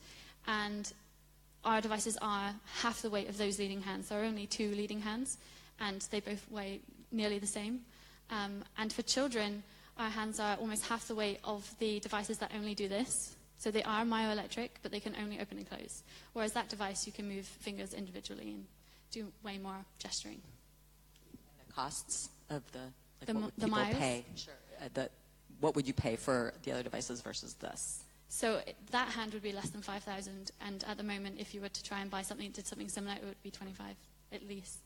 and our devices are half the weight of those leading hands. There are only 2 leading hands, and they both weigh nearly the same. And for children, our hands are almost half the weight of the devices that only do this. So they are myoelectric, but they can only open and close. Whereas that device, you can move fingers individually and do way more gesturing. And the costs of the The what would the people Myos? pay? Sure. What would you pay for the other devices versus this? So that hand would be less than 5,000, and at the moment, if you were to try and buy something that did something similar, it would be 25 at least,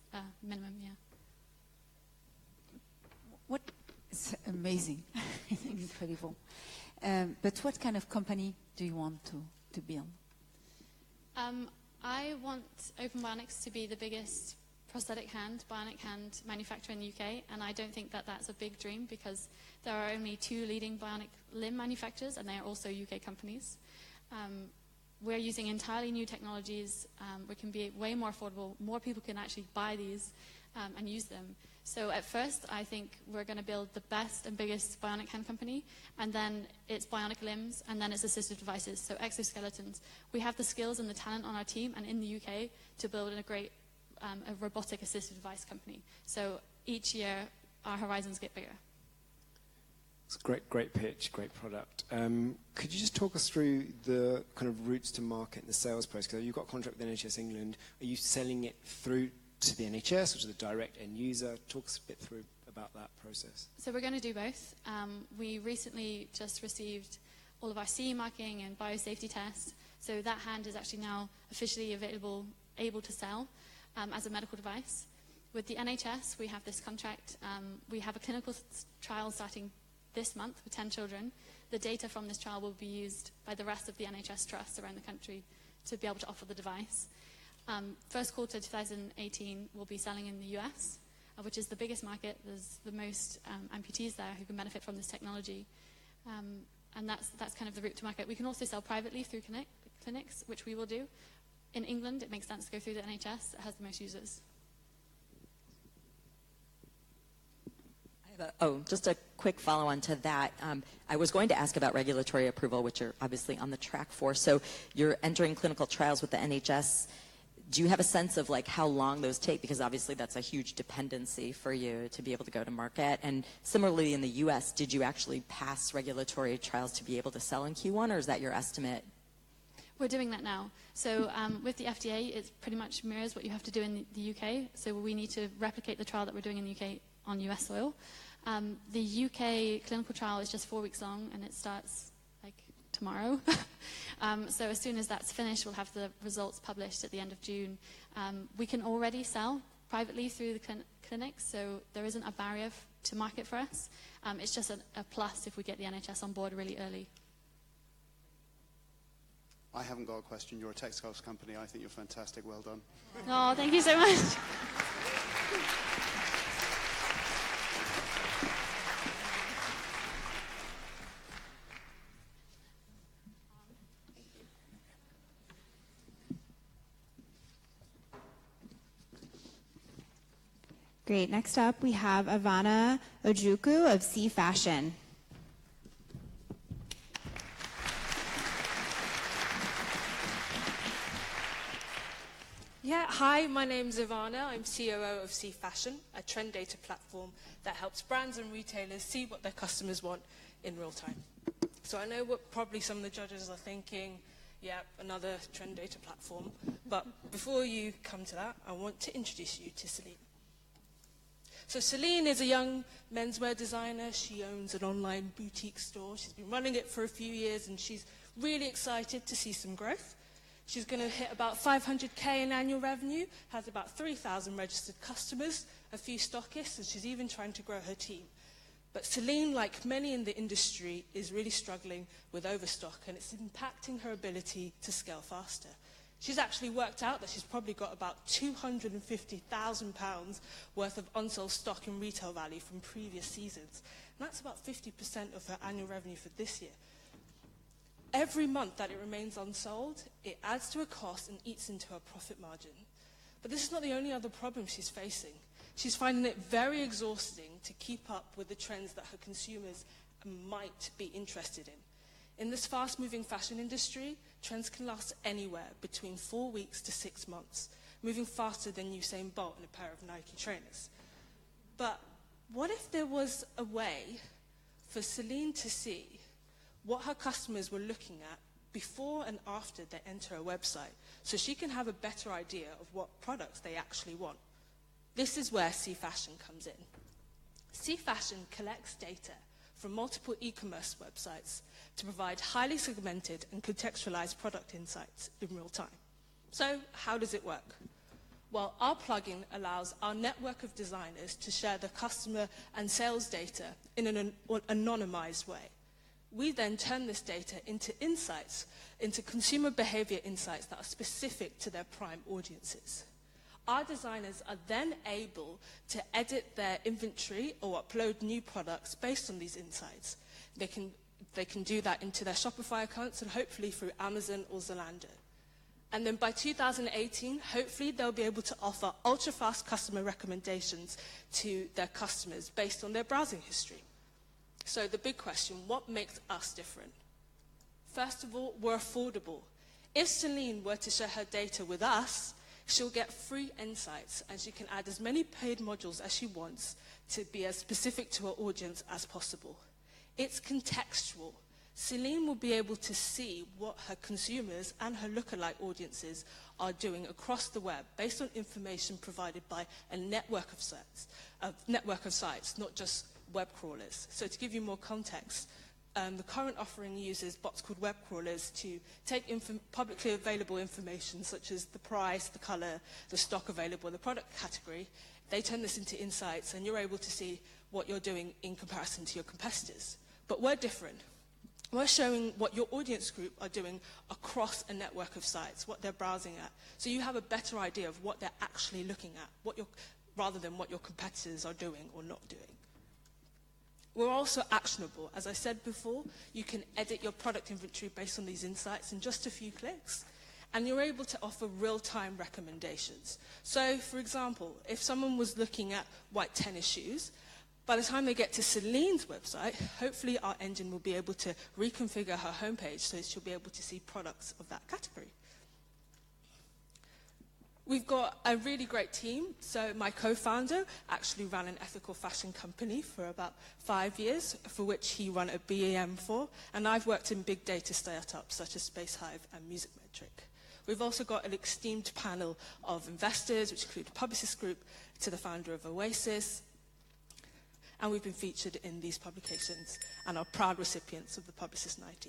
minimum, yeah. What? It's amazing, incredible. But what kind of company do you want to build? I want Open Bionics to be the biggest prosthetic hand, bionic hand manufacturer in the UK, and I don't think that that's a big dream because there are only 2 leading bionic limb manufacturers, and they are also UK companies. We're using entirely new technologies. We can be way more affordable. More people can actually buy these and use them. So at first, I think we're going to build the best and biggest bionic hand company, and then it's bionic limbs, and then it's assistive devices, so exoskeletons. We have the skills and the talent on our team and in the UK to build a great a robotic assistive device company. So each year, our horizons get bigger. It's a great pitch, great product. Could you just talk us through the kind of routes to market and the sales process? Because you've got a contract with NHS England. Are you selling it through to the NHS or to the direct end user? Talk us a bit through about that process. So we're going to do both. We recently just received all of our CE marking and biosafety tests. So that hand is actually now officially able to sell as a medical device. With the NHS, we have this contract. We have a clinical trial starting this month with 10 children. The data from this trial will be used by the rest of the NHS trusts around the country to be able to offer the device. First quarter 2018, we'll be selling in the US, which is the biggest market. There's the most amputees there who can benefit from this technology. And that's kind of the route to market. We can also sell privately through clinics, which we will do. In England, it makes sense to go through the NHS. It has the most users. Just a quick follow-on to that. I was going to ask about regulatory approval, which you're obviously on the track for. So you're entering clinical trials with the NHS. Do you have a sense of like how long those take? Because obviously that's a huge dependency for you to be able to go to market. And similarly in the US, did you actually pass regulatory trials to be able to sell in Q1, or is that your estimate? We're doing that now. So with the FDA, it pretty much mirrors what you have to do in the UK. So we need to replicate the trial that we're doing in the UK on US soil. The UK clinical trial is just 4 weeks long, and it starts like tomorrow. So as soon as that's finished, we'll have the results published at the end of June. We can already sell privately through the clinics, so there isn't a barrier to market for us. It's just a plus if we get the NHS on board really early. I haven't got a question. You're a textiles company. I think you're fantastic. Well done. Oh, thank you so much. Great. Next up, we have Ivana Ojukwu of C Fashion. Yeah, hi, my name's Ivana. I'm COO of C Fashion, a trend data platform that helps brands and retailers see what their customers want in real time. So I know what probably some of the judges are thinking, yeah, another trend data platform. But before you come to that, I want to introduce you to Celine. So Celine is a young menswear designer. She owns an online boutique store. She's been running it for a few years, and she's really excited to see some growth. She's going to hit about 500K in annual revenue, has about 3,000 registered customers, a few stockists, and she's even trying to grow her team. But Celine, like many in the industry, is really struggling with overstock, and it's impacting her ability to scale faster. She's actually worked out that she's probably got about £250,000 worth of unsold stock in retail value from previous seasons. And that's about 50% of her annual revenue for this year. Every month that it remains unsold, it adds to a cost and eats into her profit margin. But this is not the only other problem she's facing. She's finding it very exhausting to keep up with the trends that her consumers might be interested in. In this fast-moving fashion industry, trends can last anywhere between 4 weeks to 6 months, moving faster than Usain Bolt in a pair of Nike trainers. But what if there was a way for Celine to see what her customers were looking at before and after they enter a website, so she can have a better idea of what products they actually want? This is where C Fashion comes in. C Fashion collects data from multiple e-commerce websites to provide highly segmented and contextualized product insights in real time. So how does it work? Well, our plugin allows our network of designers to share the customer and sales data in an anonymized way. We then turn this data into insights, into consumer behavior insights that are specific to their prime audiences. Our designers are then able to edit their inventory or upload new products based on these insights. They can do that into their Shopify accounts and hopefully through Amazon or Zalando. And then by 2018, hopefully they'll be able to offer ultra-fast customer recommendations to their customers based on their browsing history. So the big question, what makes us different? First of all, we're affordable. If Celine were to share her data with us, she'll get free insights and she can add as many paid modules as she wants to be as specific to her audience as possible. It's contextual. Celine will be able to see what her consumers and her lookalike audiences are doing across the web based on information provided by a network of sites, not just web crawlers. So to give you more context, the current offering uses bots called web crawlers to take publicly available information such as the price, the color, the stock available, the product category. They turn this into insights and you're able to see what you're doing in comparison to your competitors. But we're different. We're showing what your audience group are doing across a network of sites, what they're browsing at. So you have a better idea of what they're actually looking at, rather than what your competitors are doing or not doing. We're also actionable. As I said before, you can edit your product inventory based on these insights in just a few clicks, and you're able to offer real-time recommendations. So, for example, if someone was looking at white tennis shoes, by the time they get to Celine's website, hopefully our engine will be able to reconfigure her homepage so she'll be able to see products of that category. We've got a really great team. So my co-founder actually ran an ethical fashion company for about 5 years, for which he ran a BAM for, and I've worked in big data startups such as Space Hive and Music Metric. We've also got an esteemed panel of investors, which include Publicis Group, to the founder of Oasis, and we've been featured in these publications and are proud recipients of the Publicis 90.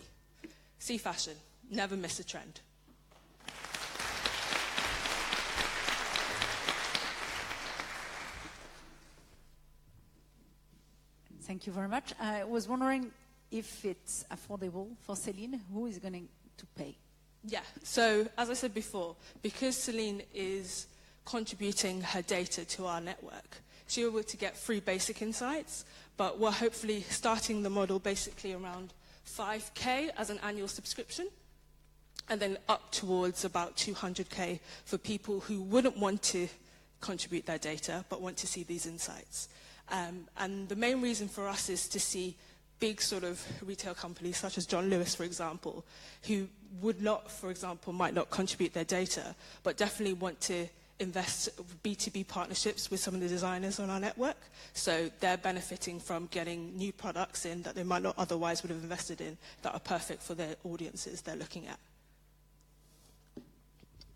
C Fashion, never miss a trend. Thank you very much. I was wondering if it's affordable for Celine, who is going to pay? Yeah, so as I said before, because Celine is contributing her data to our network, she'll be able to get free basic insights, but we're hopefully starting the model basically around $5K as an annual subscription, and then up towards about $200K for people who wouldn't want to contribute their data, but want to see these insights. And the main reason for us is to see big sort of retail companies such as John Lewis, for example, who would not, for example, might not contribute their data, but definitely want to invest B2B partnerships with some of the designers on our network. So they're benefiting from getting new products in that they might not otherwise would have invested in that are perfect for their audiences they're looking at.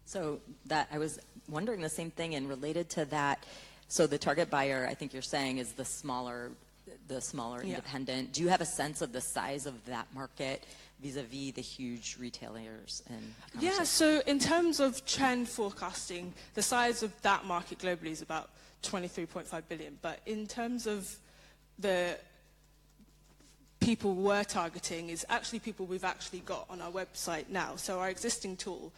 So that I was wondering the same thing, and related to that, so the target buyer, I think you're saying, is the smaller independent. Do you have a sense of the size of that market vis-a-vis the huge retailers? Yeah, so in terms of trend forecasting, the size of that market globally is about 23.5 billion. But in terms of the people we're targeting is actually people we've actually got on our website now. So our existing tool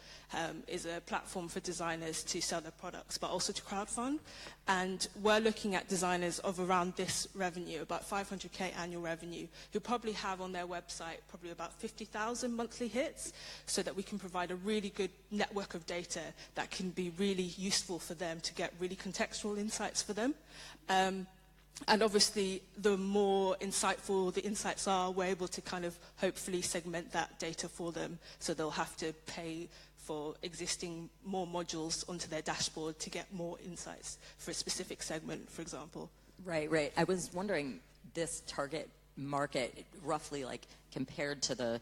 is a platform for designers to sell their products, but also to crowdfund. And we're looking at designers of around this revenue, about 500K annual revenue, who probably have on their website probably about 50,000 monthly hits, so that we can provide a really good network of data that can be really useful for them to get really contextual insights for them. And obviously, the more insightful the insights are, we're able to kind of hopefully segment that data for them, so they'll have to pay for existing more modules onto their dashboard to get more insights for a specific segment, for example. Right, right. I was wondering, this target market, roughly, like, compared to the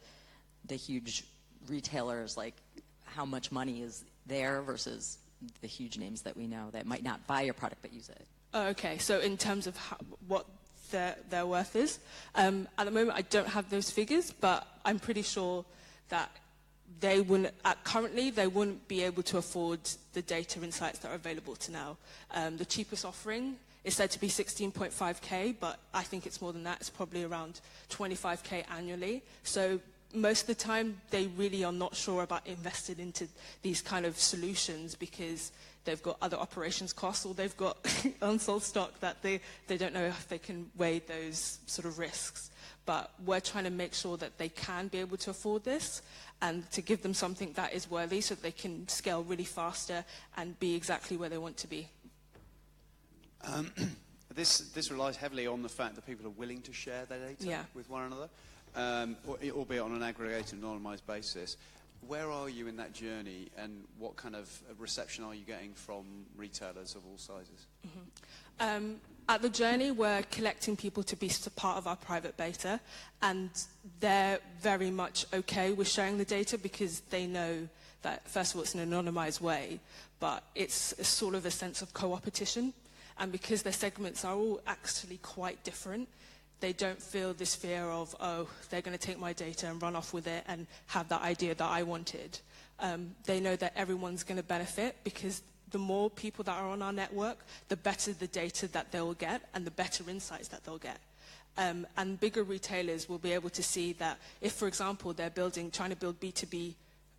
huge retailers, like, how much money is there versus the huge names that we know that might not buy your product but use it? Oh, okay, so in terms of what their worth is, at the moment I don't have those figures, but I'm pretty sure that they wouldn't, currently they wouldn't be able to afford the data insights that are available to now. The cheapest offering is said to be 16.5K, but I think it's more than that. It's probably around 25K annually. So most of the time, they really are not sure about investing into these kind of solutions because they've got other operations costs or they've got unsold stock that they don't know if they can weigh those sort of risks. But we're trying to make sure that they can be able to afford this and to give them something that is worthy so that they can scale really faster and be exactly where they want to be. This relies heavily on the fact that people are willing to share their data with one another. Albeit on an aggregated, anonymized basis. Where are you in that journey, and what kind of reception are you getting from retailers of all sizes? Mm-hmm. At the journey, we're collecting people to be part of our private beta, and they're very much okay with sharing the data because they know that, first of all, it's an anonymized way, but it's sort of a sense of co-opetition, and because their segments are all actually quite different, they don't feel this fear of, oh, they're going to take my data and run off with it and have that idea that I wanted. They know that everyone's going to benefit because the more people that are on our network, the better the data that they'll get and the better insights that they'll get. And bigger retailers will be able to see that if, for example, they're trying to build B2B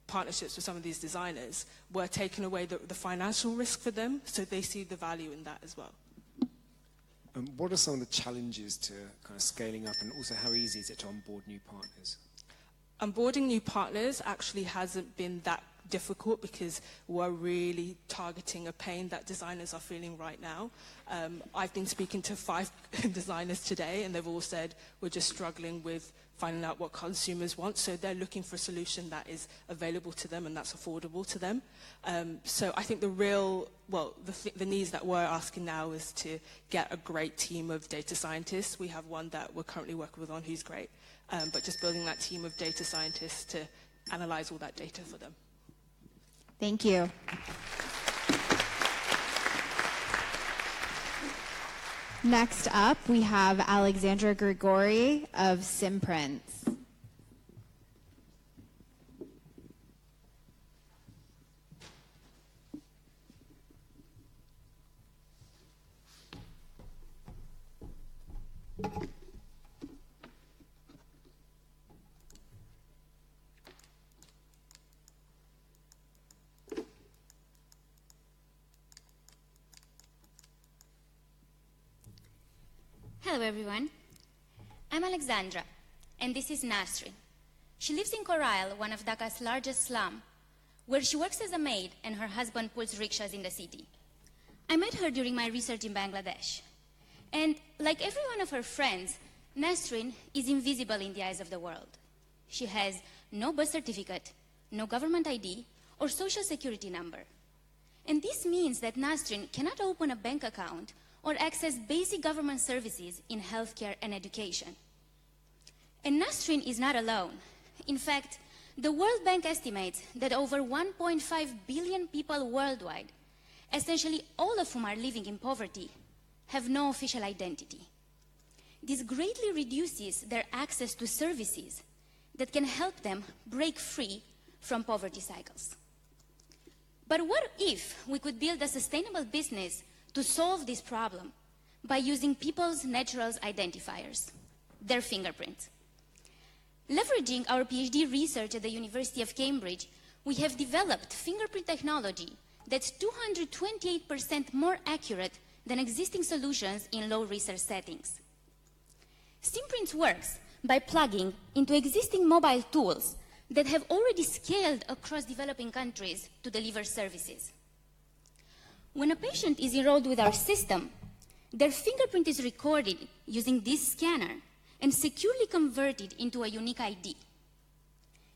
partnerships with some of these designers, we're taking away the financial risk for them, so they see the value in that as well. What are some of the challenges to kind of scaling up, and also how easy is it to onboard new partners? Onboarding new partners actually hasn't been that difficult because we're really targeting a pain that designers are feeling right now. I've been speaking to 5 designers today, and they've all said we're just struggling with finding out what consumers want, so they're looking for a solution that is available to them and that's affordable to them. So I think the needs that we're asking now is to get a great team of data scientists. We have one that we're currently working with on who's great, but just building that team of data scientists to analyze all that data for them. Thank you. Next up, we have Alexandra Grigori of Simprints. Hello everyone, I'm Alexandra, and this is Nasrin. She lives in Korail, one of Dhaka's largest slums, where she works as a maid and her husband pulls rickshaws in the city. I met her during my research in Bangladesh, and like every one of her friends, Nasrin is invisible in the eyes of the world. She has no birth certificate, no government ID, or social security number. And this means that Nasrin cannot open a bank account or access basic government services in healthcare and education. And Nasrin is not alone. In fact, the World Bank estimates that over 1.5 billion people worldwide, essentially all of whom are living in poverty, have no official identity. This greatly reduces their access to services that can help them break free from poverty cycles. But what if we could build a sustainable business to solve this problem by using people's natural identifiers, their fingerprints? Leveraging our PhD research at the University of Cambridge, we have developed fingerprint technology that's 228% more accurate than existing solutions in low research settings. Simprints works by plugging into existing mobile tools that have already scaled across developing countries to deliver services. When a patient is enrolled with our system, Their fingerprint is recorded using this scanner and securely converted into a unique ID.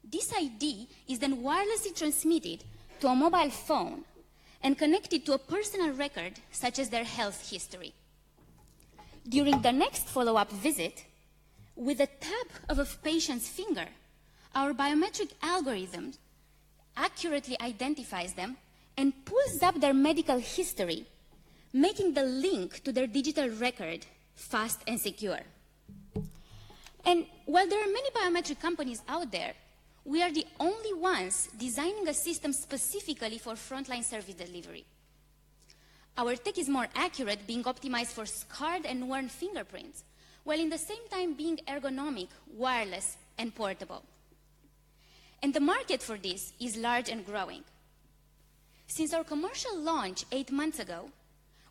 This ID is then wirelessly transmitted to a mobile phone and connected to a personal record, such as their health history. During the next follow-up visit, with a tap of a patient's finger, our biometric algorithm accurately identifies them and pulls up their medical history, making the link to their digital record fast and secure. And while there are many biometric companies out there, we are the only ones designing a system specifically for frontline service delivery. Our tech is more accurate, being optimized for scarred and worn fingerprints, while in the same time being ergonomic, wireless, and portable. And the market for this is large and growing. Since our commercial launch 8 months ago,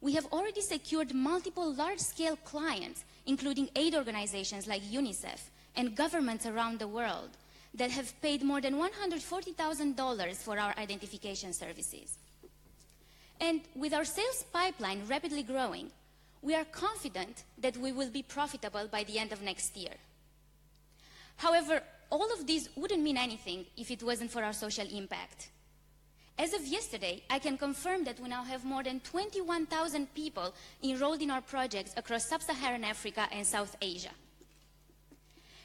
we have already secured multiple large-scale clients, including aid organizations like UNICEF and governments around the world, that have paid more than $140,000 for our identification services. And with our sales pipeline rapidly growing, we are confident that we will be profitable by the end of next year. However, all of this wouldn't mean anything if it wasn't for our social impact. As of yesterday, I can confirm that we now have more than 21,000 people enrolled in our projects across sub-Saharan Africa and South Asia.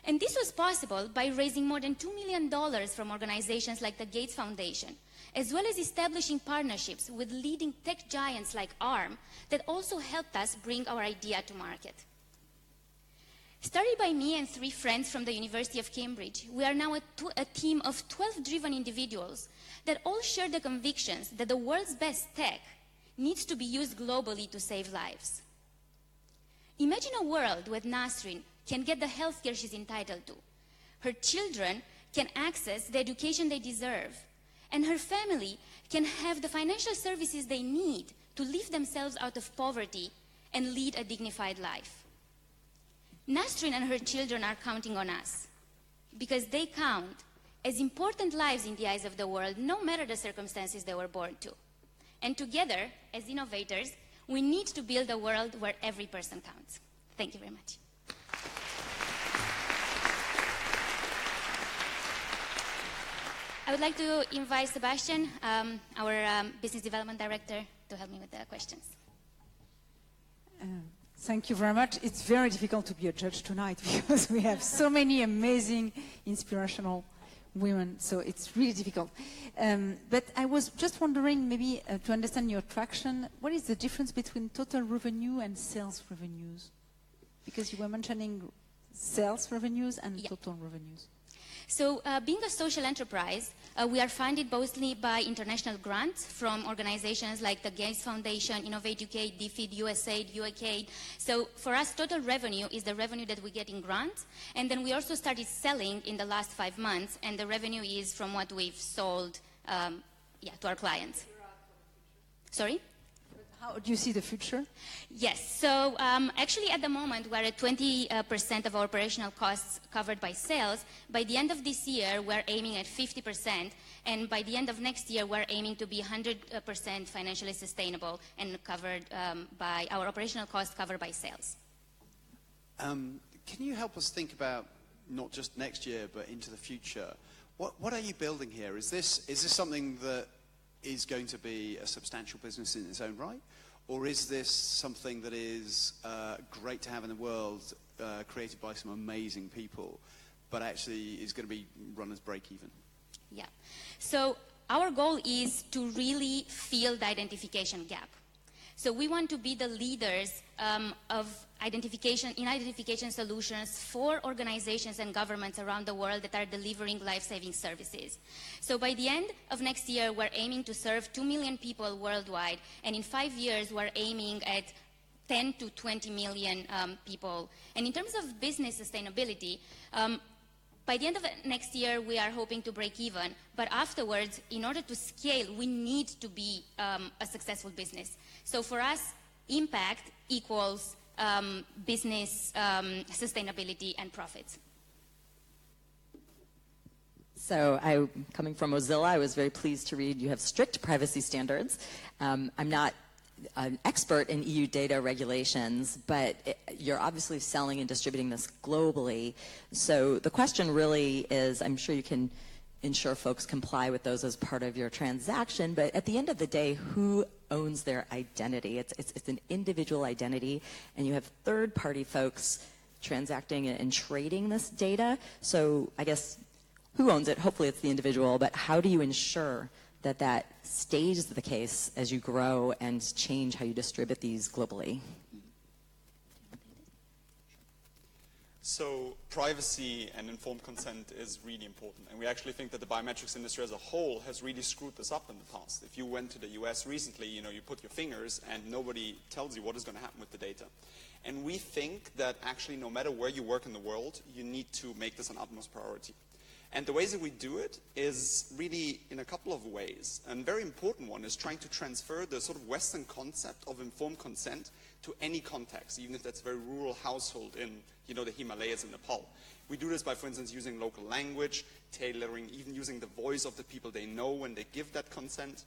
And this was possible by raising more than $2 million from organizations like the Gates Foundation, as well as establishing partnerships with leading tech giants like ARM that also helped us bring our idea to market. Started by me and 3 friends from the University of Cambridge, we are now a team of 12 driven individuals that all share the convictions that the world's best tech needs to be used globally to save lives. Imagine a world where Nasrin can get the healthcare she's entitled to, her children can access the education they deserve, and her family can have the financial services they need to lift themselves out of poverty and lead a dignified life. Nasrin and her children are counting on us because they count as important lives in the eyes of the world, no matter the circumstances they were born to. And together, as innovators, we need to build a world where every person counts. Thank you very much. I would like to invite Sebastian, our Business Development Director, to help me with the questions. Thank you very much. It's very difficult to be a judge tonight because we have so many amazing, inspirational women, so it's really difficult. But I was just wondering, maybe to understand your traction, what is the difference between total revenue and sales revenues? Because you were mentioning sales revenues and total revenues. So being a social enterprise, we are funded mostly by international grants from organizations like the Gates Foundation, Innovate UK, DFID, USAID, UACAID. So for us, total revenue is the revenue that we get in grants. And then we also started selling in the last 5 months, and the revenue is from what we've sold to our clients. Sorry? How do you see the future? Yes. So actually, at the moment, we're at 20% of our operational costs covered by sales. By the end of this year, we're aiming at 50%. And by the end of next year, we're aiming to be 100% financially sustainable and covered by our operational costs covered by sales. Can you help us think about not just next year, but into the future? What are you building here? Is this something that is going to be a substantial business in its own right? Or is this something that is great to have in the world, created by some amazing people, but actually is going to be run as break-even? Yeah. So our goal is to really fill the identification gap. So we want to be the leaders of identification solutions for organizations and governments around the world that are delivering life-saving services. So by the end of next year, we're aiming to serve 2 million people worldwide, and in 5 years, we're aiming at 10 to 20 million people. And in terms of business sustainability, by the end of next year, we are hoping to break even, but afterwards, in order to scale, we need to be a successful business. So for us, impact equals business sustainability and profits. So coming from Mozilla, I was very pleased to read you have strict privacy standards. I'm not an expert in EU data regulations, but you're obviously selling and distributing this globally. So the question really is, I'm sure you can ensure folks comply with those as part of your transaction, but at the end of the day, who owns their identity? It's an individual identity, and you have third-party folks transacting and trading this data. So I guess who owns it? Hopefully it's the individual, but how do you ensure that that stays the case as you grow and change how you distribute these globally? So privacy and informed consent is really important, and we actually think that the biometrics industry as a whole has really screwed this up in the past. If you went to the US recently, you put your fingers and nobody tells you what is going to happen with the data. And we think that actually no matter where you work in the world, you need to make this an utmost priority. And the ways that we do it is really in a couple of ways. A very important one is trying to transfer the sort of Western concept of informed consent to any context, even if that's a very rural household in, the Himalayas in Nepal. We do this by, for instance, using local language, tailoring, even using the voice of the people they know when they give that consent.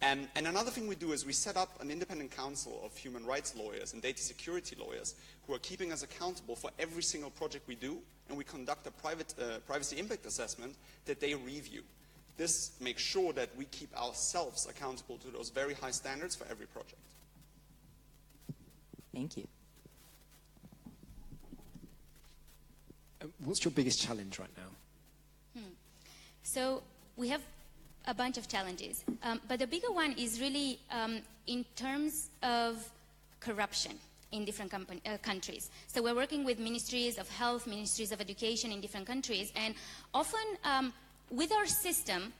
And another thing we do is we set up an independent council of human rights lawyers and data security lawyers who are keeping us accountable for every single project we do, and we conduct a privacy impact assessment that they review. This makes sure that we keep ourselves accountable to those very high standards for every project. Thank you. What's your biggest challenge right now? So we have a bunch of challenges, but the bigger one is really in terms of corruption in different countries. So we're working with ministries of health, ministries of education in different countries, and often with our system,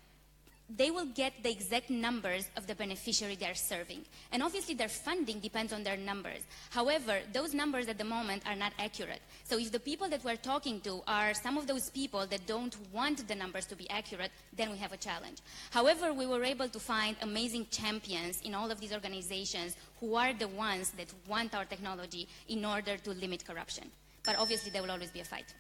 they will get the exact numbers of the beneficiary they're serving. And obviously their funding depends on their numbers. However, those numbers at the moment are not accurate. So if the people that we're talking to are some of those people that don't want the numbers to be accurate, then we have a challenge. However, we were able to find amazing champions in all of these organizations who are the ones that want our technology in order to limit corruption. But obviously there will always be a fight.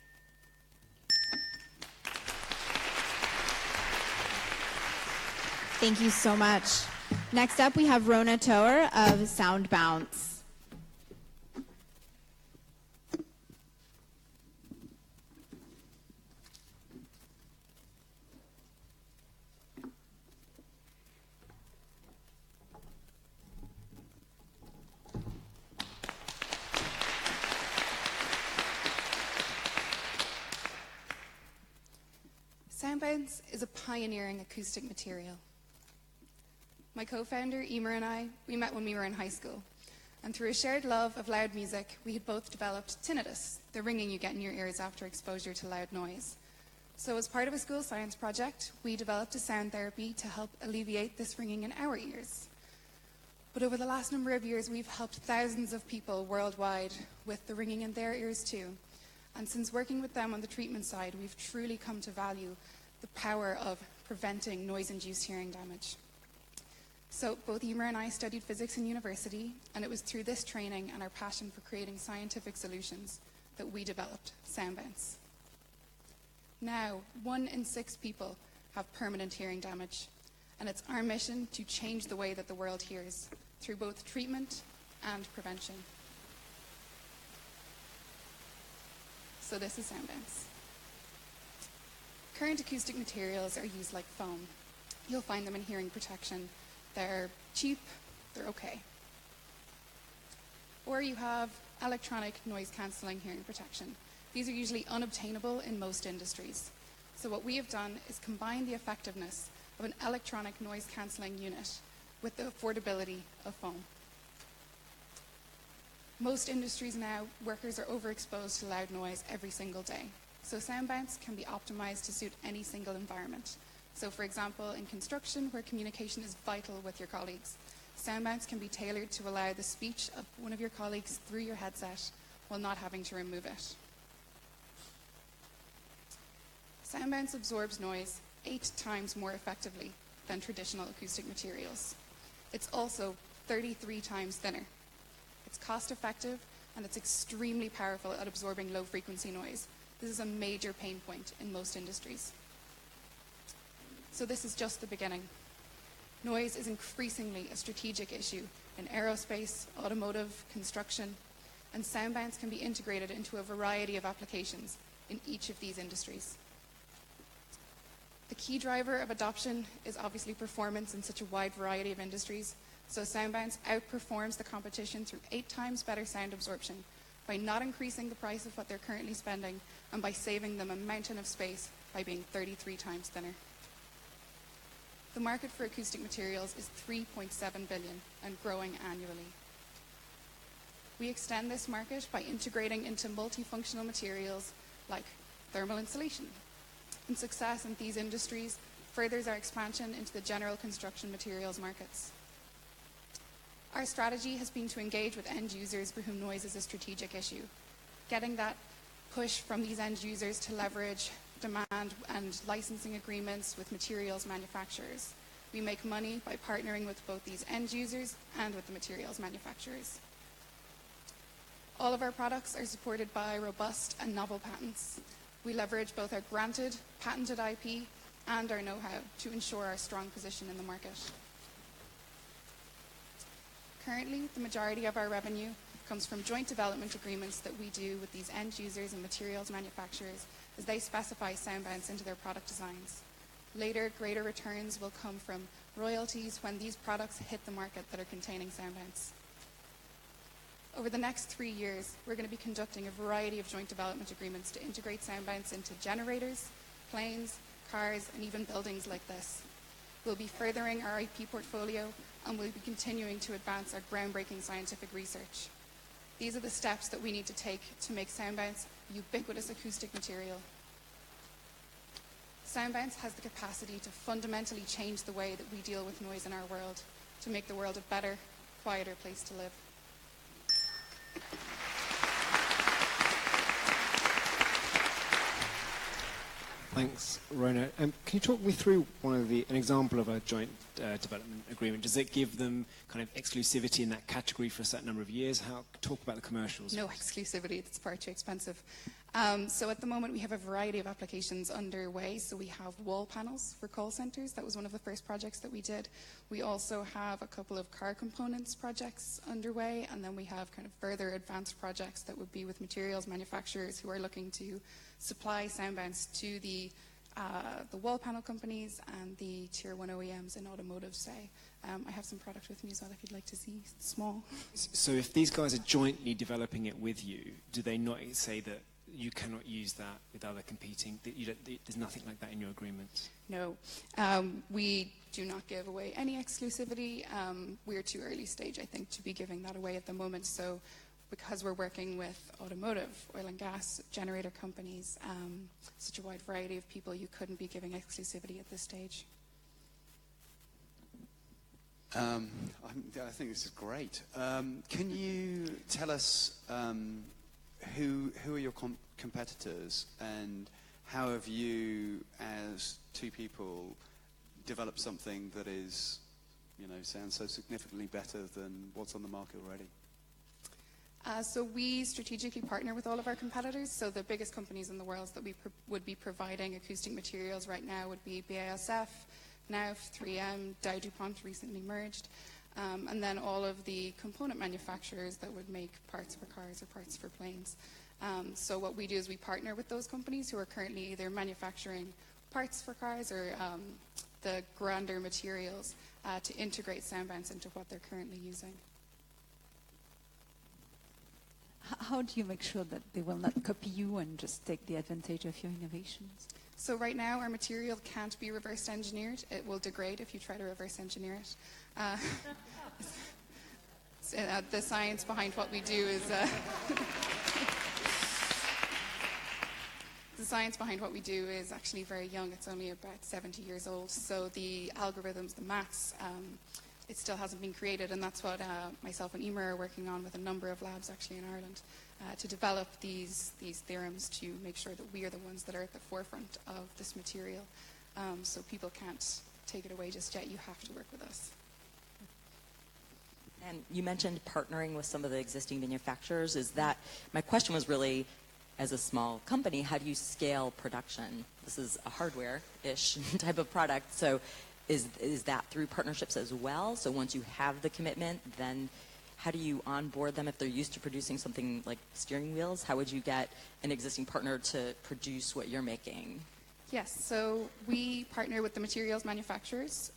Thank you so much. Next up, we have Rona Toer of Sound Bounce. Sound Bounce is a pioneering acoustic material. My co-founder, Emer, and I, we met when we were in high school. And through a shared love of loud music, we had both developed tinnitus, the ringing you get in your ears after exposure to loud noise. So as part of a school science project, we developed a sound therapy to help alleviate this ringing in our ears. But over the last number of years, we've helped thousands of people worldwide with the ringing in their ears too. And since working with them on the treatment side, we've truly come to value the power of preventing noise-induced hearing damage. So both Emer and I studied physics in university, and it was through this training and our passion for creating scientific solutions that we developed Sound Bounce. Now, 1 in 6 people have permanent hearing damage, and it's our mission to change the way that the world hears through both treatment and prevention. So this is Sound Bounce. Current acoustic materials are used like foam. You'll find them in hearing protection. They're cheap, they're okay. Or you have electronic noise-cancelling hearing protection. These are usually unobtainable in most industries. So what we have done is combine the effectiveness of an electronic noise-cancelling unit with the affordability of foam. Most industries now, workers are overexposed to loud noise every single day. So Sound Bounce can be optimized to suit any single environment. So for example, in construction, where communication is vital with your colleagues, Sound Bounce can be tailored to allow the speech of one of your colleagues through your headset while not having to remove it. Sound Bounce absorbs noise 8 times more effectively than traditional acoustic materials. It's also 33 times thinner. It's cost-effective, and it's extremely powerful at absorbing low-frequency noise. This is a major pain point in most industries. So this is just the beginning. Noise is increasingly a strategic issue in aerospace, automotive, construction, and soundbands can be integrated into a variety of applications in each of these industries. The key driver of adoption is obviously performance in such a wide variety of industries, so soundbands outperforms the competition through 8 times better sound absorption by not increasing the price of what they're currently spending and by saving them a mountain of space by being 33 times thinner. The market for acoustic materials is $3.7 billion and growing annually. We extend this market by integrating into multifunctional materials like thermal insulation. And success in these industries furthers our expansion into the general construction materials markets. Our strategy has been to engage with end users for whom noise is a strategic issue, getting that push from these end users to leverage demand and licensing agreements with materials manufacturers. We make money by partnering with both these end users and with the materials manufacturers. All of our products are supported by robust and novel patents. We leverage both our granted, patented IP and our know-how to ensure our strong position in the market. Currently, the majority of our revenue comes from joint development agreements that we do with these end users and materials manufacturers as they specify soundbands into their product designs. Later, greater returns will come from royalties when these products hit the market that are containing soundbands. Over the next 3 years, we're going to be conducting a variety of joint development agreements to integrate soundbands into generators, planes, cars, and even buildings like this. We'll be furthering our IP portfolio, and we'll be continuing to advance our groundbreaking scientific research. These are the steps that we need to take to make soundbands a ubiquitous acoustic material. Soundbands has the capacity to fundamentally change the way that we deal with noise in our world, to make the world a better, quieter place to live. Thanks, Rona. Can you talk me through an example of a joint development agreement? Does it give them kind of exclusivity in that category for a certain number of years? Talk about the commercials. No exclusivity, it's far too expensive. So at the moment we have a variety of applications underway. So we have wall panels for call centers. That was one of the first projects that we did. We also have a couple of car components projects underway, and then we have kind of further advanced projects that would be with materials manufacturers who are looking to supply soundbands to the wall panel companies and the tier 1 OEMs in automotive, say. I have some product with me as well if you'd like to see. It's small. So if these guys are jointly developing it with you, do they not say that you cannot use that with other competing? There's nothing like that in your agreement? No. We do not give away any exclusivity. We're too early stage, I think, to be giving that away at the moment. So because we're working with automotive, oil and gas, generator companies, such a wide variety of people, you couldn't be giving exclusivity at this stage. I think this is great. Can you tell us who are your competitors, and how have you, as two people, developed something that is, sounds so significantly better than what's on the market already? So we strategically partner with all of our competitors. So the biggest companies in the world that we would be providing acoustic materials right now would be BASF, NAUF, 3M, Dow DuPont recently merged, and then all of the component manufacturers that would make parts for cars or parts for planes. So what we do is we partner with those companies who are currently either manufacturing parts for cars or the grander materials to integrate soundbands into what they're currently using. How do you make sure that they will not copy you and just take the advantage of your innovations? So right now our material can't be reverse engineered. It will degrade if you try to reverse engineer it. The science behind what we do is the science behind what we do is actually very young. It's only about 70 years old. So the algorithms, the maths, it still hasn't been created, and that's what myself and Emer are working on with a number of labs actually in Ireland to develop these theorems to make sure that we are the ones that are at the forefront of this material. So people can't take it away just yet. You have to work with us. And you mentioned partnering with some of the existing manufacturers. My question was really, as a small company, how do you scale production? This is a hardware-ish type of product. So is that through partnerships as well? So once you have the commitment, then how do you onboard them if they're used to producing something like steering wheels? How would you get an existing partner to produce what you're making? Yes, so we partner with the materials manufacturers.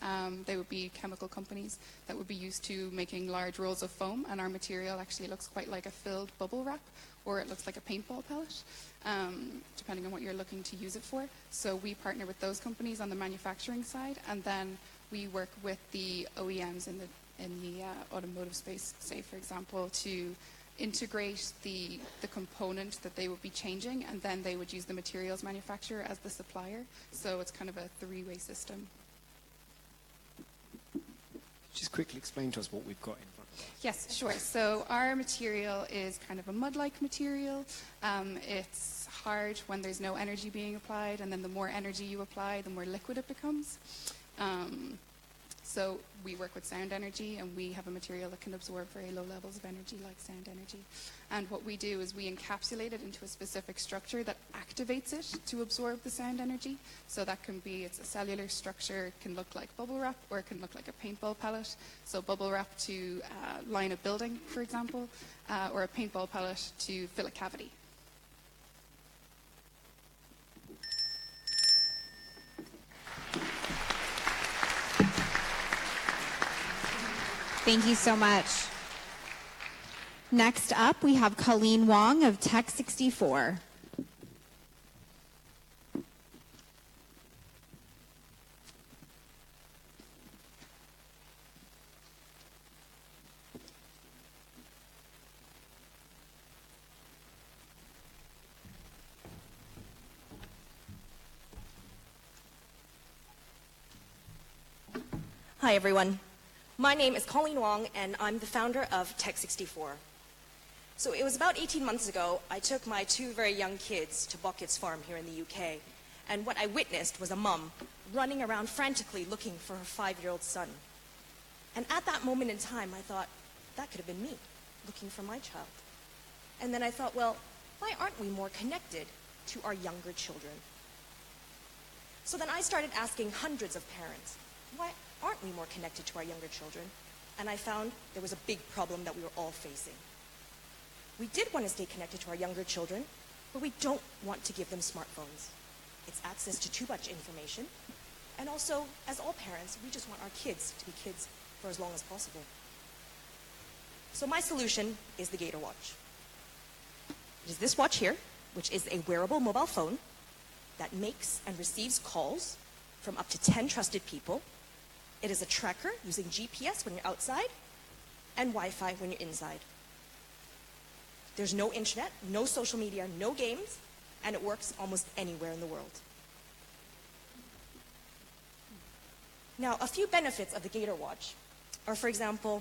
They would be chemical companies that would be used to making large rolls of foam, and our material actually looks quite like a filled bubble wrap, or it looks like a paintball pellet, depending on what you're looking to use it for. So we partner with those companies on the manufacturing side, and then we work with the OEMs in the automotive space, say for example, to integrate the component that they would be changing, and then they would use the materials manufacturer as the supplier. So it's kind of a three-way system. Just quickly explain to us what we've got in front of us. Yes, sure. So our material is kind of a mud-like material. It's hard when there's no energy being applied, and then the more energy you apply, the more liquid it becomes. So we work with sound energy, and we have a material that can absorb very low levels of energy, like sound energy. And what we do is we encapsulate it into a specific structure that activates it to absorb the sound energy. So that can be, it's a cellular structure, it can look like bubble wrap, or it can look like a paintball pellet. So bubble wrap to line a building, for example, or a paintball pellet to fill a cavity. Thank you so much. Next up, we have Colleen Wong of Tech64. Hi, everyone. My name is Colleen Wong, and I'm the founder of Tech64. So it was about 18 months ago, I took my two very young kids to Bucket's farm here in the UK, and what I witnessed was a mum running around frantically looking for her 5-year-old son. And at that moment in time, I thought, that could have been me, looking for my child. And then I thought, well, why aren't we more connected to our younger children? So then I started asking hundreds of parents, why aren't we more connected to our younger children? And I found there was a big problem that we were all facing. We did want to stay connected to our younger children, but we don't want to give them smartphones. It's access to too much information. And also, as all parents, we just want our kids to be kids for as long as possible. So my solution is the Gator Watch. It is this watch here, which is a wearable mobile phone that makes and receives calls from up to 10 trusted people. It is a tracker using GPS when you're outside and Wi-Fi when you're inside. There's no internet, no social media, no games, and it works almost anywhere in the world. Now, a few benefits of the Gator Watch are, for example,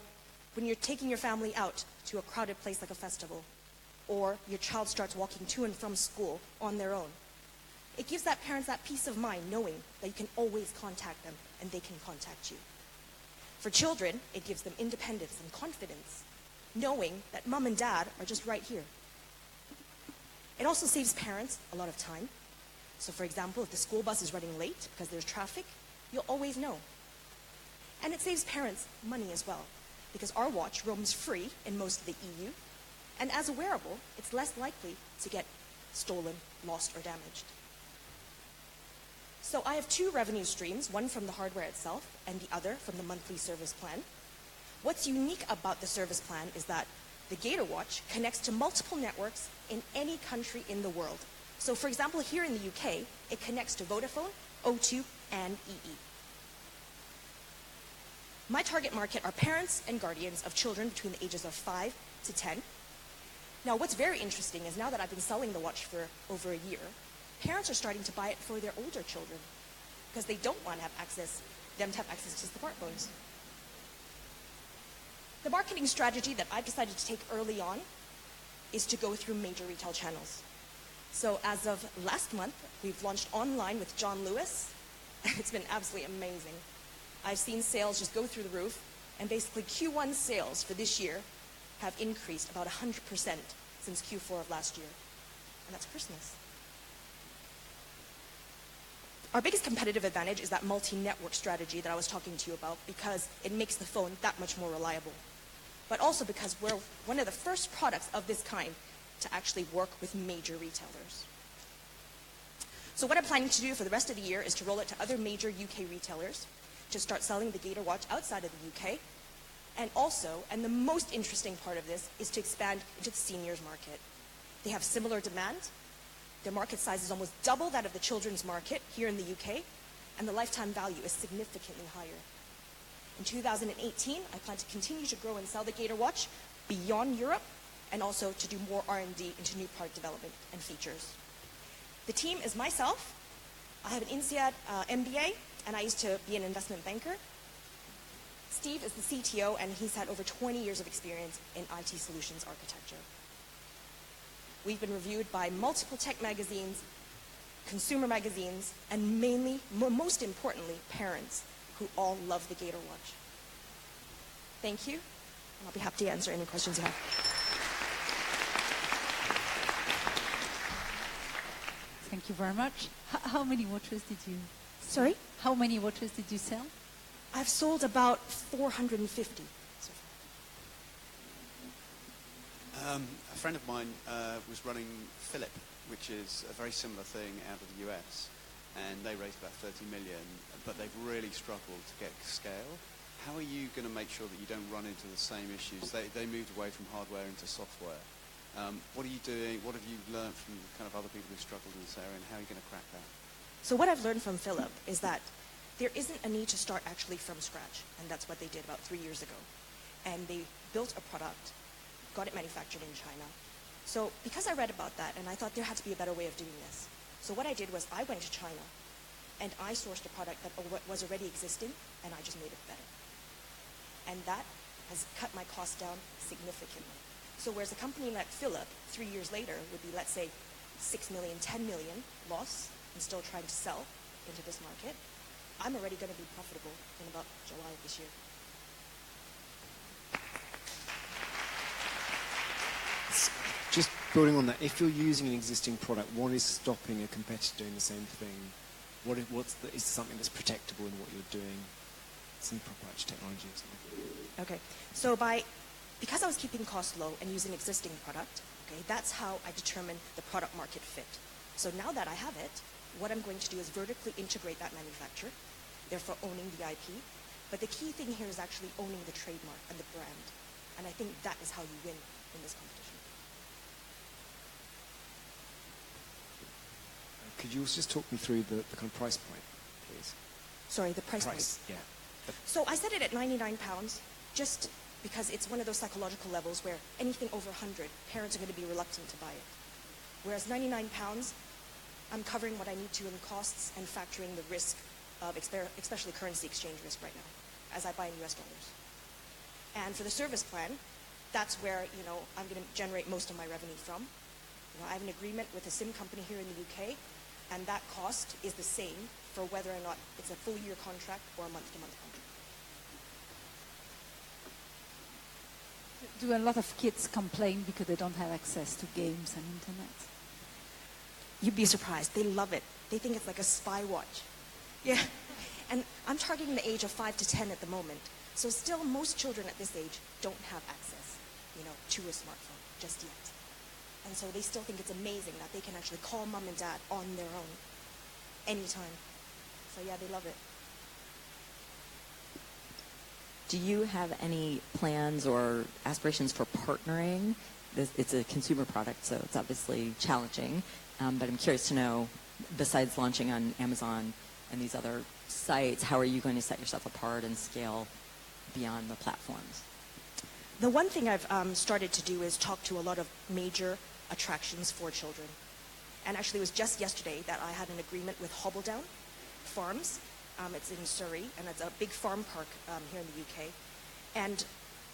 when you're taking your family out to a crowded place like a festival, or your child starts walking to and from school on their own. It gives that parents that peace of mind knowing that you can always contact them and they can contact you. For children, it gives them independence and confidence, knowing that mom and dad are just right here. It also saves parents a lot of time. So for example, if the school bus is running late because there's traffic, you'll always know. And it saves parents money as well, because our watch roams free in most of the EU, and as a wearable, it's less likely to get stolen, lost, or damaged. So I have two revenue streams, one from the hardware itself and the other from the monthly service plan. What's unique about the service plan is that the Gator Watch connects to multiple networks in any country in the world. So for example, here in the UK, it connects to Vodafone, O2, and EE. My target market are parents and guardians of children between the ages of 5 to 10. Now what's very interesting is now that I've been selling the watch for over a year, parents are starting to buy it for their older children because they don't want to have them to have access to smartphones. The marketing strategy that I've decided to take early on is to go through major retail channels. So as of last month, we've launched online with John Lewis, and it's been absolutely amazing. I've seen sales just go through the roof, and basically Q1 sales for this year have increased about 100% since Q4 of last year, and that's Christmas. Our biggest competitive advantage is that multi-network strategy that I was talking to you about, because it makes the phone that much more reliable. But also because we're one of the first products of this kind to actually work with major retailers. So what I'm planning to do for the rest of the year is to roll it to other major UK retailers, to start selling the Gator Watch outside of the UK, and also, and the most interesting part of this, is to expand into the seniors market. They have similar demand. Their market size is almost double that of the children's market here in the UK, and the lifetime value is significantly higher. In 2018, I plan to continue to grow and sell the Gator Watch beyond Europe, and also to do more R&D into new product development and features. The team is myself. I have an INSEAD MBA, and I used to be an investment banker. Steve is the CTO, and he's had over 20 years of experience in IT solutions architecture. We've been reviewed by multiple tech magazines, consumer magazines, and mainly, most importantly, parents who all love the Gator Watch. Thank you, and I'll be happy to answer any questions you have. Thank you very much. How many watches did you? Sorry? How many watches did you sell? I've sold about 450 so far. A friend of mine was running Philip, which is a very similar thing out of the US, and they raised about 30 million, but they've really struggled to get scale. How are you going to make sure that you don't run into the same issues? They moved away from hardware into software. What are you doing? What have you learned from kind of other people who struggled in this area, and how are you going to crack that? So what I've learned from Philip is that there isn't a need to start actually from scratch, and that's what they did about 3 years ago. And they built a product, got it manufactured in China. So because I read about that, and I thought there had to be a better way of doing this. So what I did was I went to China, and I sourced a product that was already existing, and I just made it better. And that has cut my cost down significantly. So whereas a company like Philip, 3 years later, would be, let's say, 6 million, 10 million loss, and still trying to sell into this market, I'm already going to be profitable in about July of this year. Just building on that, if you're using an existing product, what is stopping a competitor doing the same thing? Is something that's protectable in what you're doing? Some proprietary technology or something. Okay, so because I was keeping costs low and using existing product, okay, that's how I determined the product market fit. So now that I have it, what I'm going to do is vertically integrate that manufacturer, therefore owning the IP. But the key thing here is actually owning the trademark and the brand. And I think that is how you win in this competition. Could you also just talk me through the kind of price point, please? Sorry, the price point? Yeah. So I set it at £99, just because it's one of those psychological levels where anything over 100, parents are going to be reluctant to buy it. Whereas £99, I'm covering what I need to in costs and factoring the risk of especially currency exchange risk right now, as I buy in US dollars. And for the service plan, that's where, I'm going to generate most of my revenue from. I have an agreement with a SIM company here in the UK, and that cost is the same for whether or not it's a full year contract or a month-to-month contract. Do a lot of kids complain because they don't have access to games and internet? You'd be surprised. They love it. They think it's like a spy watch. Yeah. And I'm targeting the age of 5 to 10 at the moment. So still, most children at this age don't have access, to a smartphone just yet. And so they still think it's amazing that they can actually call mom and dad on their own anytime. So yeah, they love it. Do you have any plans or aspirations for partnering? It's a consumer product, so it's obviously challenging. But I'm curious to know, besides launching on Amazon and these other sites, how are you going to set yourself apart and scale beyond the platforms? The one thing I've started to do is talk to a lot of major attractions for children. And actually, it was just yesterday that I had an agreement with Hobbledown Farms. It's in Surrey, and it's a big farm park here in the UK. And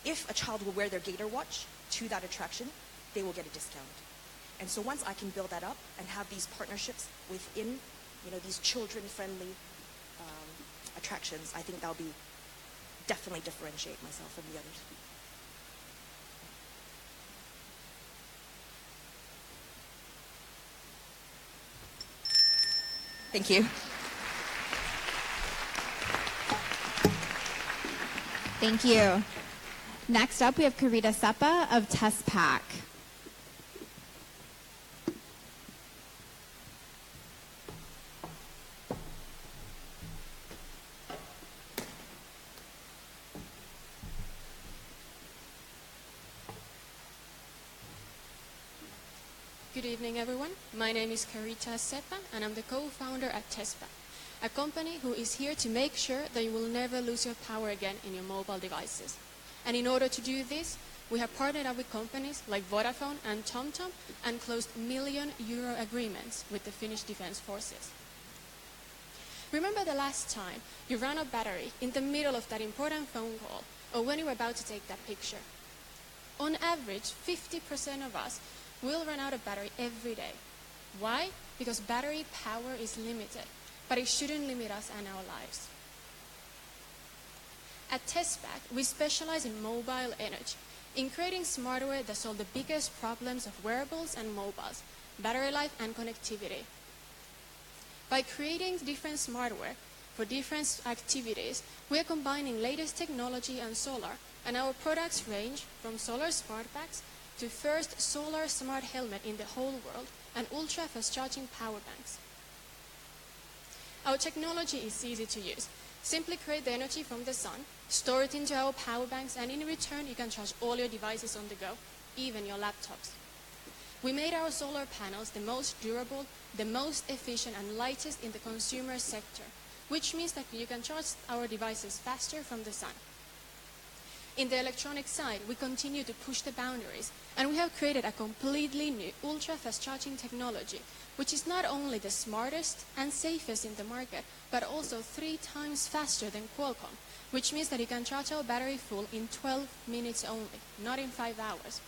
if a child will wear their Gator watch to that attraction, they will get a discount. And so once I can build that up and have these partnerships within, these children-friendly attractions, I think that'll be definitely differentiate myself from the others. Thank you. Thank you. Next up, we have Karita Seppa of TestPack. Good evening, everyone. My name is Karita Seppa, and I'm the co-founder at TestPack, a company who is here to make sure that you will never lose your power again in your mobile devices. And in order to do this, we have partnered up with companies like Vodafone and TomTom and closed million-euro agreements with the Finnish Defence Forces. Remember the last time you ran out of battery in the middle of that important phone call or when you were about to take that picture? On average, 50% of us will run out of battery every day. Why? Because battery power is limited, but it shouldn't limit us and our lives. At TestPack, we specialize in mobile energy, in creating smartware that solve the biggest problems of wearables and mobiles, battery life and connectivity. By creating different smartware for different activities, we are combining latest technology and solar, and our products range from solar smart packs to first solar smart helmet in the whole world and ultra-fast charging power banks. Our technology is easy to use. Simply create the energy from the sun, store it into our power banks, and in return you can charge all your devices on the go, even your laptops. We made our solar panels the most durable, the most efficient and lightest in the consumer sector, which means that you can charge our devices faster from the sun. In the electronic side, we continue to push the boundaries, and we have created a completely new ultra-fast charging technology, which is not only the smartest and safest in the market, but also 3 times faster than Qualcomm, which means that you can charge our battery full in 12 minutes only, not in 5 hours.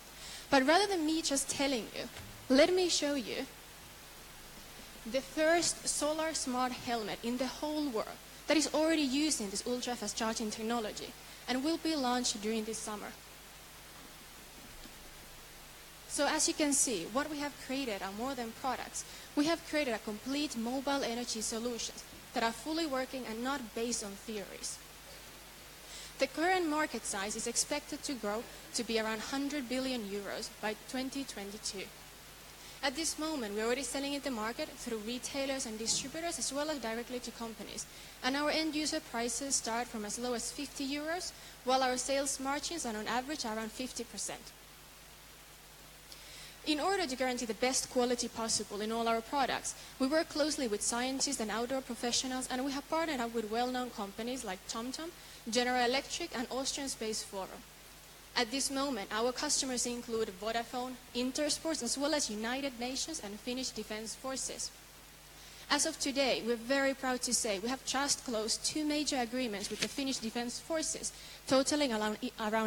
But rather than me just telling you, let me show you the first solar smart helmet in the whole world that is already using this ultra-fast charging technology, and will be launched during this summer. So as you can see, what we have created are more than products. We have created a complete mobile energy solutions that are fully working and not based on theories. The current market size is expected to grow to be around 100 billion euros by 2022. At this moment, we're already selling in the market through retailers and distributors as well as directly to companies. And our end user prices start from as low as 50 euros, while our sales margins are on average around 50%. In order to guarantee the best quality possible in all our products, we work closely with scientists and outdoor professionals, and we have partnered up with well-known companies like TomTom, General Electric, and Austrian Space Forum. At this moment, our customers include Vodafone, Intersports, as well as United Nations and Finnish Defence Forces. As of today, we're very proud to say we have just closed 2 major agreements with the Finnish Defence Forces, totaling around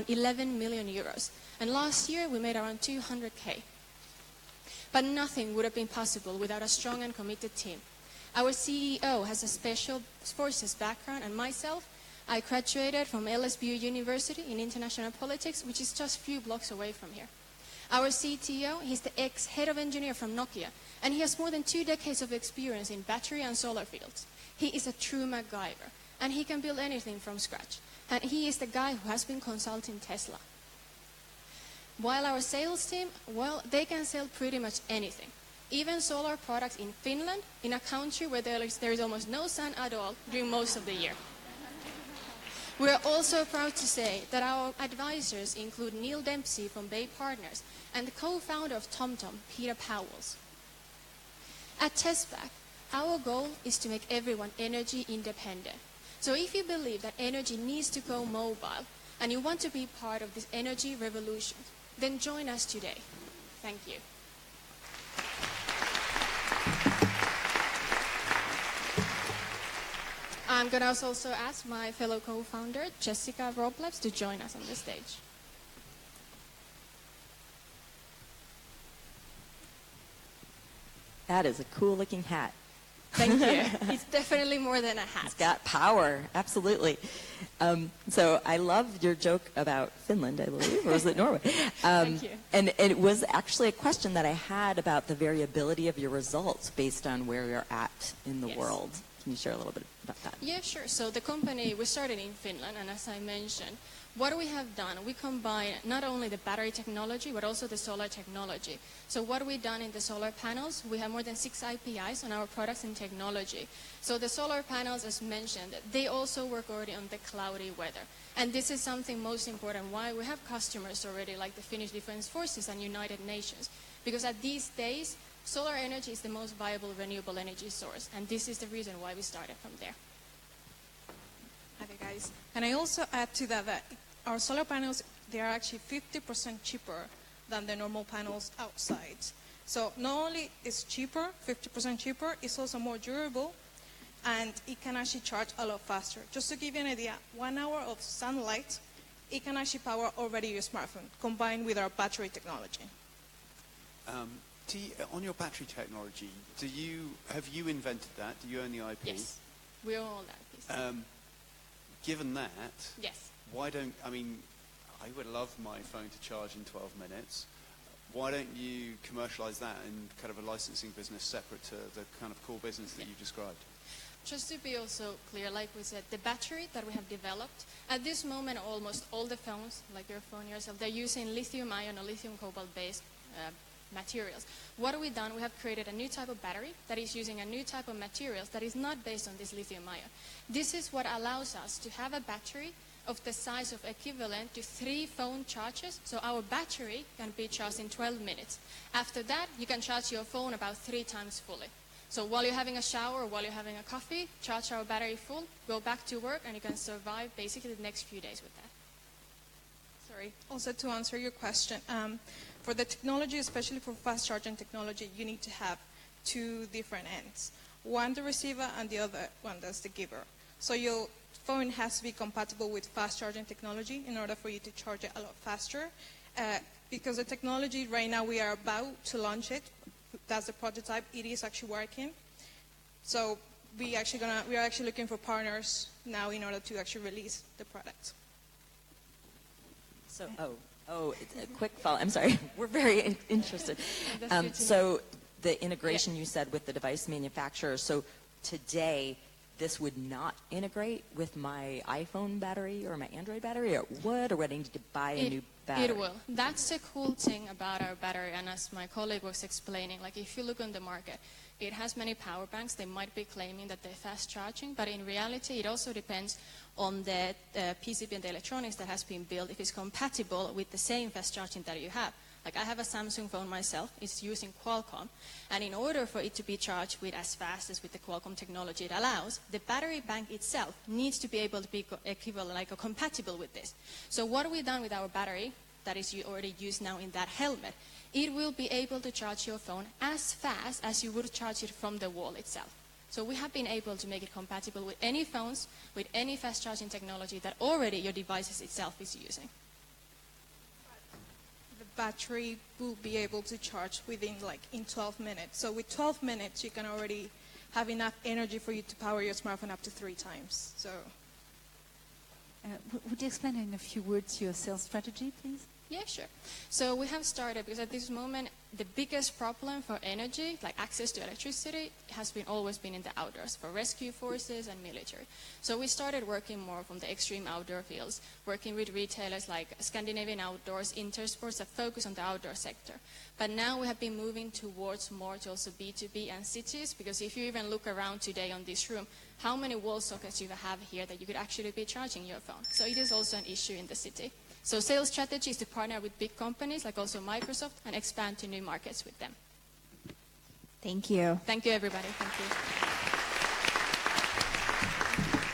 11 million euros. And last year, we made around 200K. But nothing would have been possible without a strong and committed team. Our CEO has a special forces background, and myself, I graduated from LSBU University in International Politics, which is just a few blocks away from here. Our CTO, he's the ex-head of engineer from Nokia, and he has more than 2 decades of experience in battery and solar fields. He is a true MacGyver, and he can build anything from scratch. And he is the guy who has been consulting Tesla. While our sales team, well, they can sell pretty much anything. Even solar products in Finland, in a country where there is almost no sun at all during most of the year. We are also proud to say that our advisors include Neil Dempsey from Bay Partners and the co-founder of TomTom, Peter Powells. At TestPack, our goal is to make everyone energy independent. So if you believe that energy needs to go mobile and you want to be part of this energy revolution, then join us today. Thank you. I'm going to also ask my fellow co-founder, Jessica Robles, to join us on the stage. That is a cool-looking hat. Thank you. It's definitely more than a hat. It's got power, absolutely. So I love your joke about Finland, I believe, or was it Norway? Thank you. And it was actually a question that I had about the variability of your results based on where you're at in the world. Can you share a little bit about that? Yeah, sure. So the company, we started in Finland, and as I mentioned, what we have done, we combine not only the battery technology, but also the solar technology. So what we've done in the solar panels, we have more than 6 IPIs on our products and technology. So the solar panels, as mentioned, they also work already on the cloudy weather. And this is something most important, why we have customers already, like the Finnish Defence Forces and United Nations. Because at these days, solar energy is the most viable renewable energy source, and this is the reason why we started from there. Hi there, guys. Can I also add to that that our solar panels, they are actually 50% cheaper than the normal panels outside. So not only is cheaper, 50% cheaper, it's also more durable, and it can actually charge a lot faster. Just to give you an idea, 1 hour of sunlight, it can actually power already your smartphone, combined with our battery technology. On your battery technology, have you invented that? Do you own the IP? Yes, we own all that piece. Given that, yes. I would love my phone to charge in 12 minutes. Why don't you commercialize that in kind of a licensing business separate to the kind of core business that you described? Just to be also clear, like we said, the battery that we have developed, at this moment almost all the phones, like your phone yourself, they're using lithium-ion or lithium-cobalt-based materials. What have we done? We have created a new type of battery that is using a new type of materials that is not based on this lithium-ion. This is what allows us to have a battery of the size of equivalent to 3 phone charges. So our battery can be charged in 12 minutes. After that, you can charge your phone about 3 times fully. So while you're having a shower or while you're having a coffee, charge our battery full, go back to work, and you can survive basically the next few days with that. Sorry. Also, to answer your question, for the technology, especially for fast charging technology, you need to have 2 different ends. One the receiver and the other one that's the giver. So your phone has to be compatible with fast charging technology in order for you to charge it a lot faster. Because the technology right now, we are about to launch it. That's the prototype. It is actually working. So we are actually looking for partners now in order to actually release the product. So, it's a quick follow. I'm sorry. We're very interested. So the integration you said with the device manufacturer. So today, this would not integrate with my iPhone battery or my Android battery, or would, or would I need to buy a new battery? It will. That's the cool thing about our battery, and as my colleague was explaining, like if you look on the market, it has many power banks. They might be claiming that they're fast charging, but in reality, it also depends on the PCB and the electronics that has been built, if it's compatible with the same fast charging that you have. Like I have a Samsung phone myself, it's using Qualcomm, and in order for it to be charged with as fast as with the Qualcomm technology it allows, the battery bank itself needs to be able to be equivalent, like compatible with this. So what we've done with our battery, that is already used now in that helmet, it will be able to charge your phone as fast as you would charge it from the wall itself. So we have been able to make it compatible with any phones, with any fast charging technology that already your devices itself is using. Battery will be able to charge within in 12 minutes. So with 12 minutes, you can already have enough energy for you to power your smartphone up to 3 times. So, would you explain in a few words your sales strategy, please? Yeah, sure. So we have started, because at this moment, the biggest problem for energy, like access to electricity, has always been in the outdoors, for rescue forces and military. So we started working more from the extreme outdoor fields, working with retailers like Scandinavian Outdoors, Intersports, that focus on the outdoor sector. But now we have been moving towards more to also B2B and cities, because if you even look around today on this room, how many wall sockets you have here that you could actually be charging your phone? So it is also an issue in the city. So sales strategy is to partner with big companies like also Microsoft and expand to new markets with them. Thank you. Thank you, everybody. Thank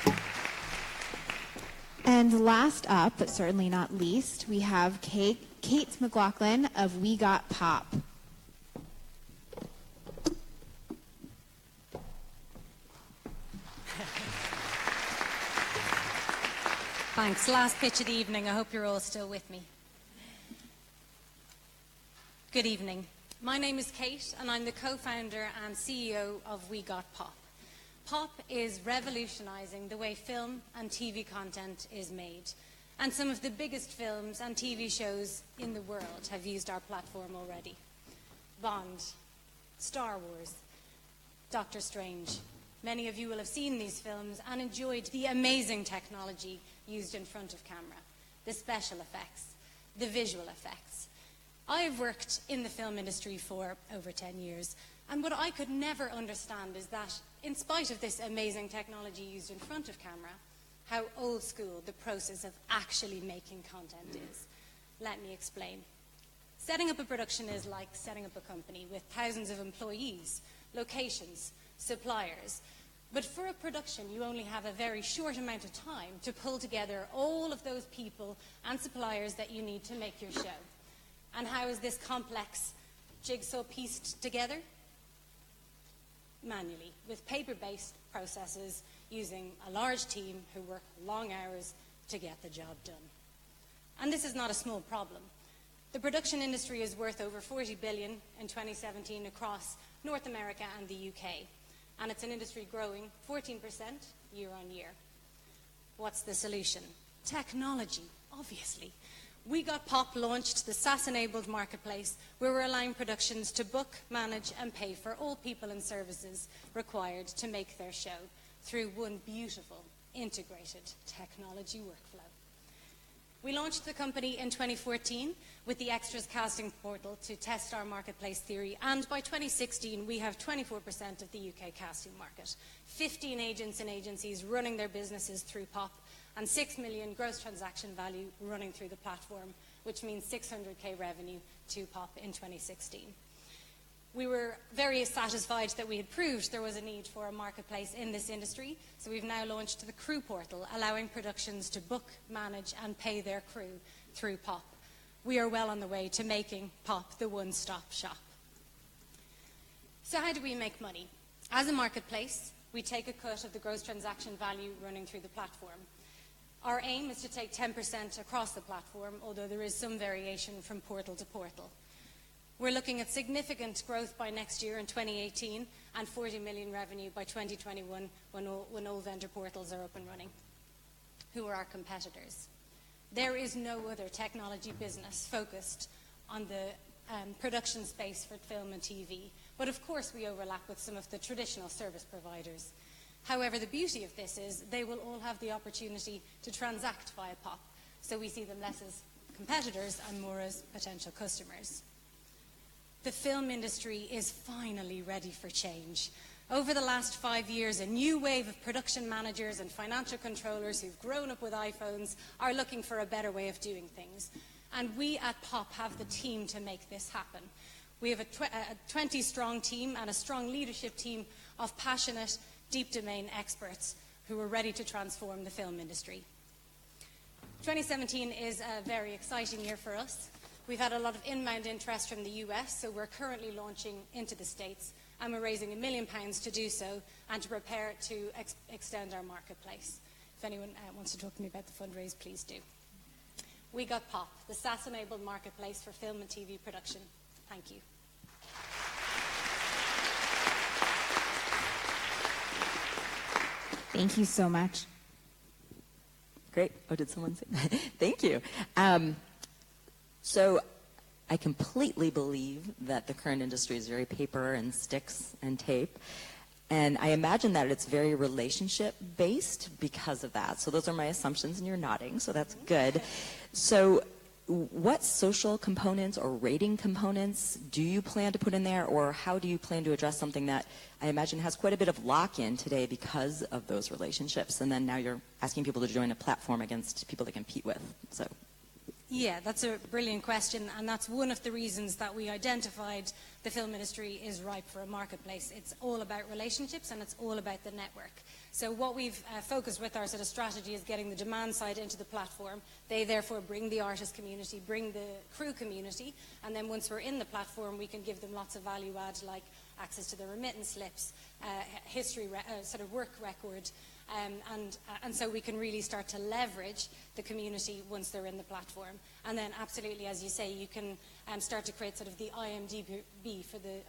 you. And last up, but certainly not least, we have Kate McLaughlin of We Got Pop. Thanks. Last pitch of the evening. I hope you're all still with me. Good evening. My name is Kate, and I'm the co-founder and CEO of We Got Pop. Pop is revolutionizing the way film and TV content is made. And some of the biggest films and TV shows in the world have used our platform already. Bond, Star Wars, Doctor Strange, Many of you will have seen these films and enjoyed the amazing technology used in front of camera, the special effects, the visual effects. I've worked in the film industry for over 10 years, and what I could never understand is that, in spite of this amazing technology used in front of camera, how old school the process of actually making content is. Let me explain. Setting up a production is like setting up a company with thousands of employees, locations, suppliers. But for a production, you only have a very short amount of time to pull together all of those people and suppliers that you need to make your show. And how is this complex jigsaw pieced together? Manually, with paper-based processes, using a large team who work long hours to get the job done. And this is not a small problem. The production industry is worth over $40 billion in 2017 across North America and the UK. And it's an industry growing 14% year on year. What's the solution? Technology, obviously. We Got Pop launched the SaaS-enabled marketplace where we're allowing productions to book, manage and pay for all people and services required to make their show through one beautiful integrated technology workflow. We launched the company in 2014 with the Extras casting portal to test our marketplace theory, and by 2016 we have 24% of the UK casting market, 15 agents and agencies running their businesses through Pop, and 6 million gross transaction value running through the platform, which means 600k revenue to Pop in 2016. We were very satisfied that we had proved there was a need for a marketplace in this industry, so we've now launched the crew portal, allowing productions to book, manage and pay their crew through Pop. We are well on the way to making Pop the one-stop shop. So how do we make money? As a marketplace, we take a cut of the gross transaction value running through the platform. Our aim is to take 10% across the platform, although there is some variation from portal to portal. We're looking at significant growth by next year in 2018 and 40 million revenue by 2021 when all vendor portals are up and running. Who are our competitors? There is no other technology business focused on the production space for film and TV, but of course we overlap with some of the traditional service providers. However, the beauty of this is they will all have the opportunity to transact via Pop, so we see them less as competitors and more as potential customers. The film industry is finally ready for change. Over the last 5 years, a new wave of production managers and financial controllers who've grown up with iPhones are looking for a better way of doing things. And we at Pop have the team to make this happen. We have a 20-strong team and a strong leadership team of passionate, deep domain experts who are ready to transform the film industry. 2017 is a very exciting year for us. We've had a lot of inbound interest from the US, so we're currently launching into the States, and we're raising £1 million to do so and to prepare to extend our marketplace. If anyone wants to talk to me about the fundraise, please do. We Got Pop, the SaaS-enabled marketplace for film and TV production. Thank you. Thank you so much. Great. Oh, did someone say that? Thank you. So I completely believe that the current industry is very paper and sticks and tape. And I imagine that it's very relationship-based because of that. So those are my assumptions, and you're nodding, so that's good. So what social components or rating components do you plan to put in there, or how do you plan to address something that I imagine has quite a bit of lock-in today because of those relationships? And then now you're asking people to join a platform against people they compete with. So. Yeah, that's a brilliant question, and that's one of the reasons that we identified the film industry is ripe for a marketplace. It's all about relationships and it's all about the network. So what we've focused with our sort of strategy is getting the demand side into the platform. They therefore bring the artist community, bring the crew community, and then once we're in the platform we can give them lots of value add like access to their remittance slips, history, sort of work record, and so we can really start to leverage the community once they're in the platform. And then absolutely, as you say, you can start to create sort of the IMDb for the,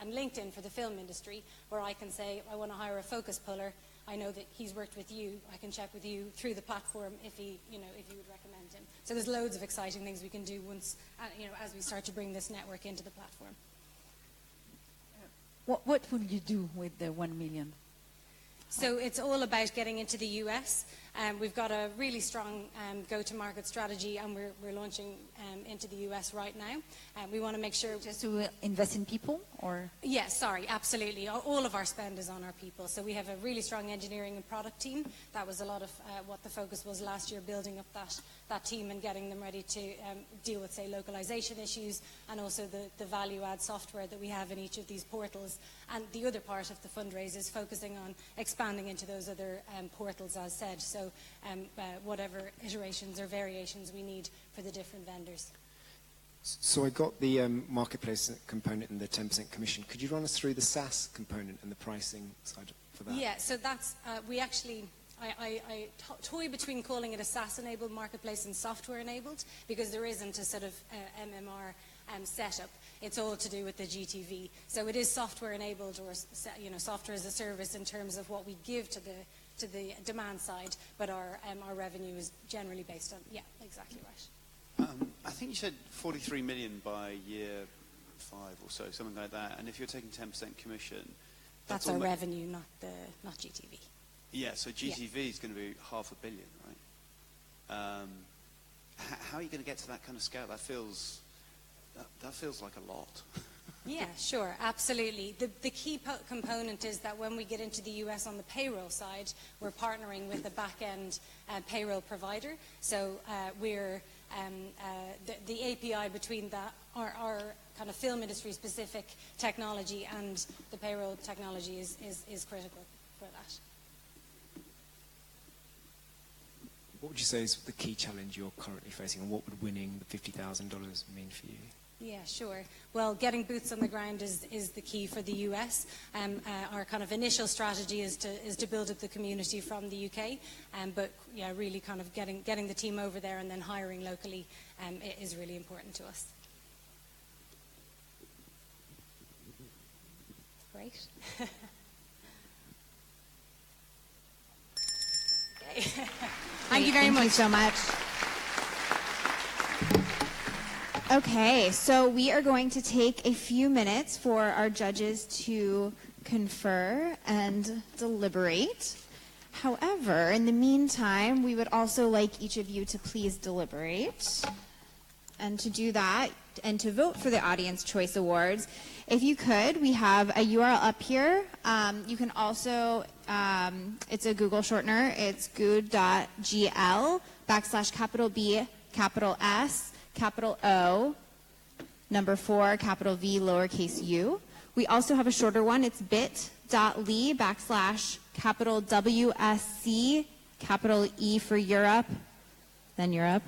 and LinkedIn for the film industry, where I can say, I want to hire a focus puller. I know that he's worked with you. I can check with you through the platform if he, if you would recommend him. So there's loads of exciting things we can do once, as we start to bring this network into the platform. What will you do with the 1 million? So it's all about getting into the US. We've got a really strong go-to-market strategy, and we're launching into the US right now. We want to make sure... Just to invest in people, or...? Yes, sorry, absolutely. All of our spend is on our people. So we have a really strong engineering and product team. That was a lot of what the focus was last year, building up that team and getting them ready to deal with, say, localization issues, and also the value-add software that we have in each of these portals. And the other part of the fundraise is focusing on expanding into those other portals, as said. So whatever iterations or variations we need for the different vendors. So I got the marketplace component and the 10% commission. Could you run us through the SaaS component and the pricing side for that? Yeah, so that's, we actually, I toy between calling it a SaaS-enabled marketplace and software-enabled, because there isn't a sort of MMR setup. It's all to do with the GTV. So it is software-enabled, or software as a service in terms of what we give to the demand side, but our revenue is generally based on, yeah, exactly right. I think you said 43 million by year 5 or so, something like that. And if you're taking 10% commission, that's our revenue, not GTV. Yeah, so GTV is going to be $500 million, right? How are you going to get to that kind of scale? That feels like a lot. Yeah, sure, absolutely. The key component is that when we get into the US on the payroll side, we're partnering with a back-end payroll provider. So we're the API between that, our kind of film industry specific technology and the payroll technology is critical for that. What would you say is the key challenge you're currently facing, and what would winning the $50,000 mean for you? Yeah, sure. Well, getting boots on the ground is the key for the US. Our kind of initial strategy is to build up the community from the UK, but yeah, really kind of getting the team over there and then hiring locally is really important to us. Great. Okay. Thank you very much. Thank you so much. Okay, so we are going to take a few minutes for our judges to confer and deliberate. However, in the meantime, we would also like each of you to please deliberate. And to do that, and to vote for the Audience Choice Awards, if you could, we have a URL up here. You can also, it's a Google shortener. It's good.gl/B, capital S, capital O, number 4, capital V, lowercase u. We also have a shorter one. It's bit.ly/capital WSC, capital E for Europe, then Europe,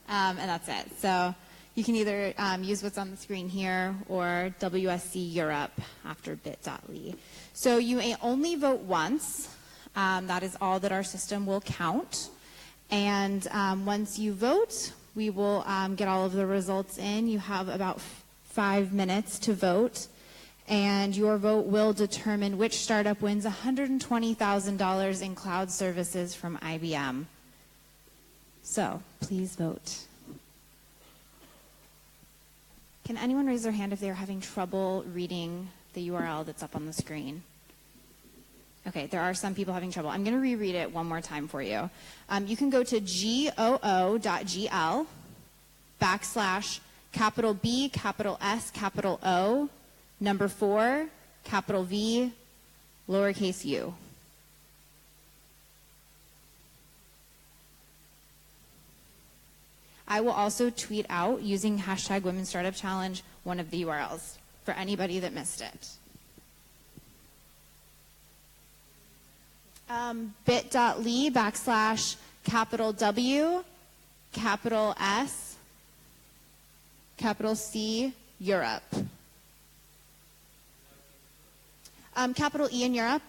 and that's it. So you can either use what's on the screen here or WSC Europe after bit.ly. So you may only vote once. That is all that our system will count. And once you vote, we will get all of the results in. You have about 5 minutes to vote, and your vote will determine which startup wins $120,000 in cloud services from IBM. So please vote. Can anyone raise their hand if they're having trouble reading the URL that's up on the screen? Okay, there are some people having trouble. I'm going to reread it one more time for you. You can go to goo.gl/capital B, capital S, capital O, number 4, capital V, lowercase u. I will also tweet out, using hashtag Women's Startup Challenge, one of the URLs for anybody that missed it. bit.ly/capital W, capital S, capital C, Europe. Capital E in Europe.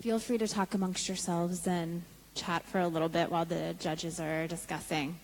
Feel free to talk amongst yourselves and chat for a little bit while the judges are discussing.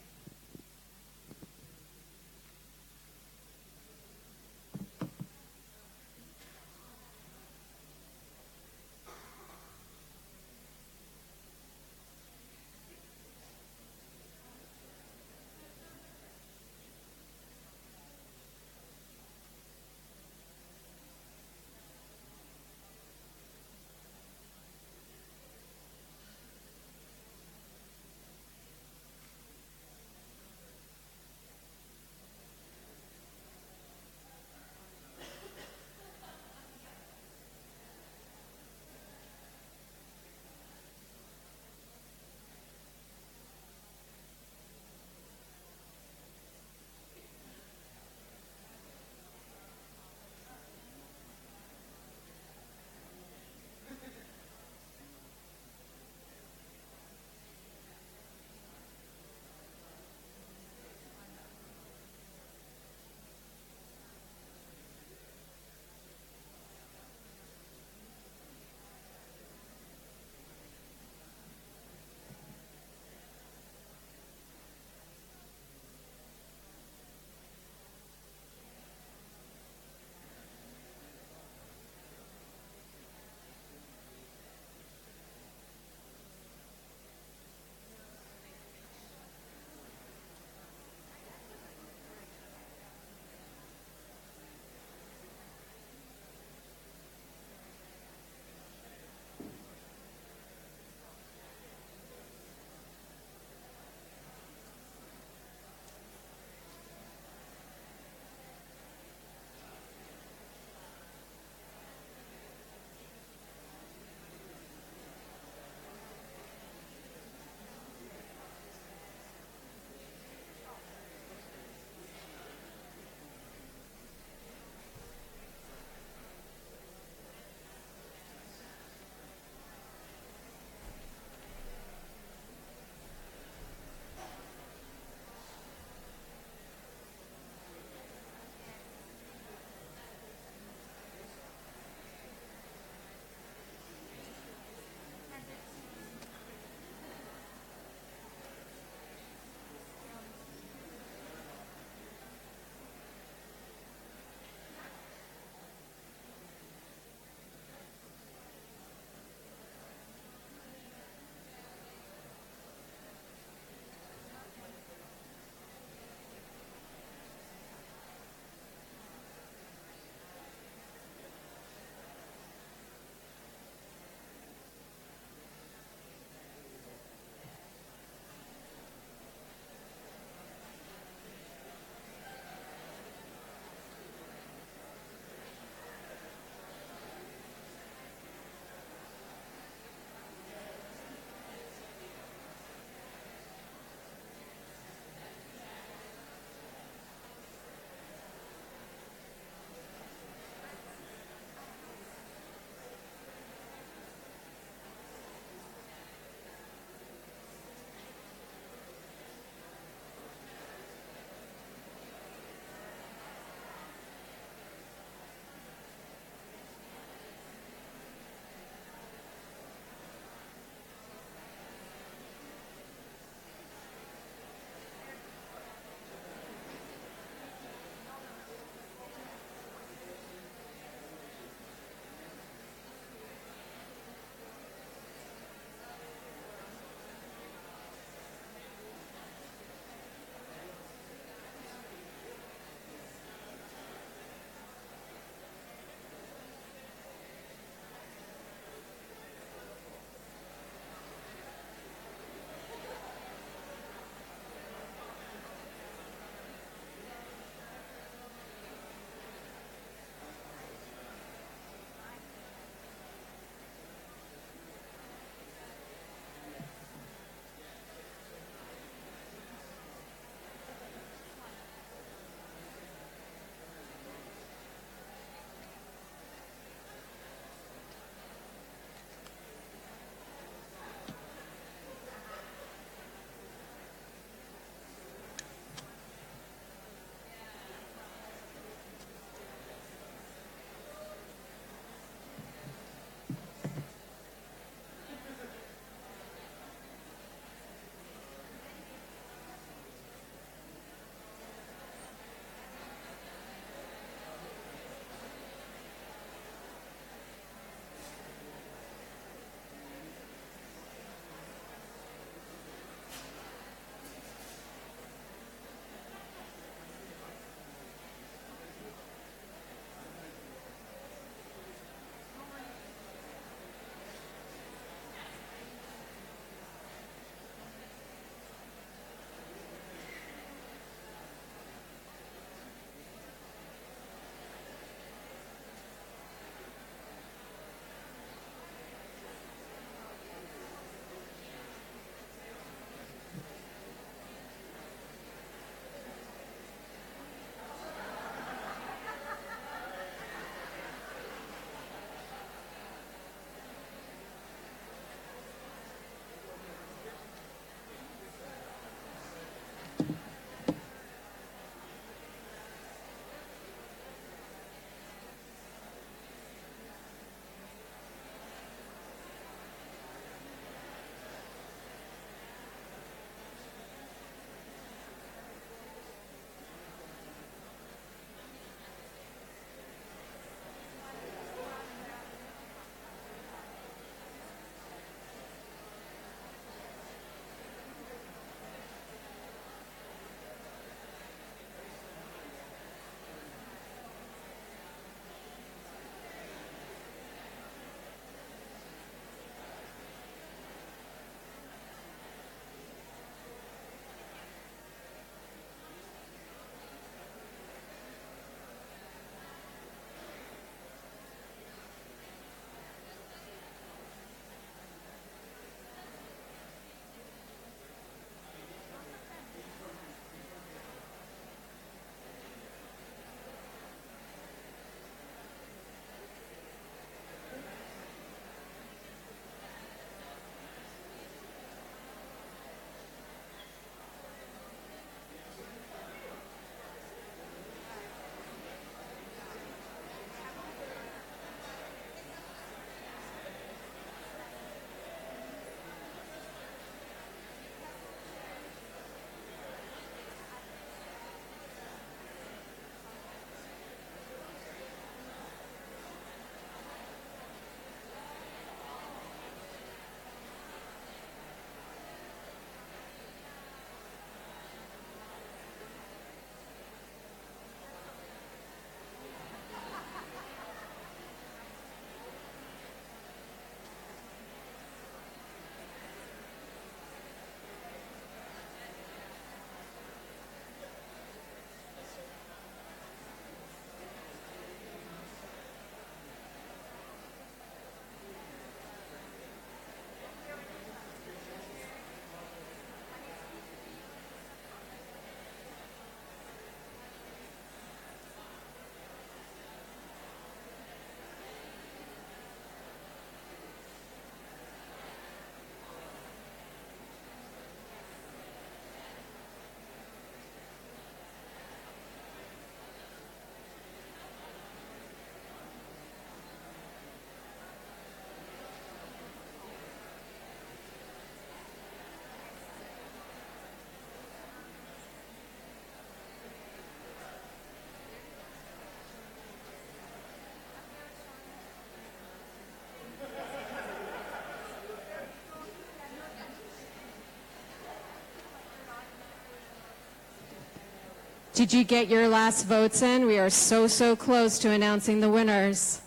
Did you get your last votes in? We are so, so close to announcing the winners.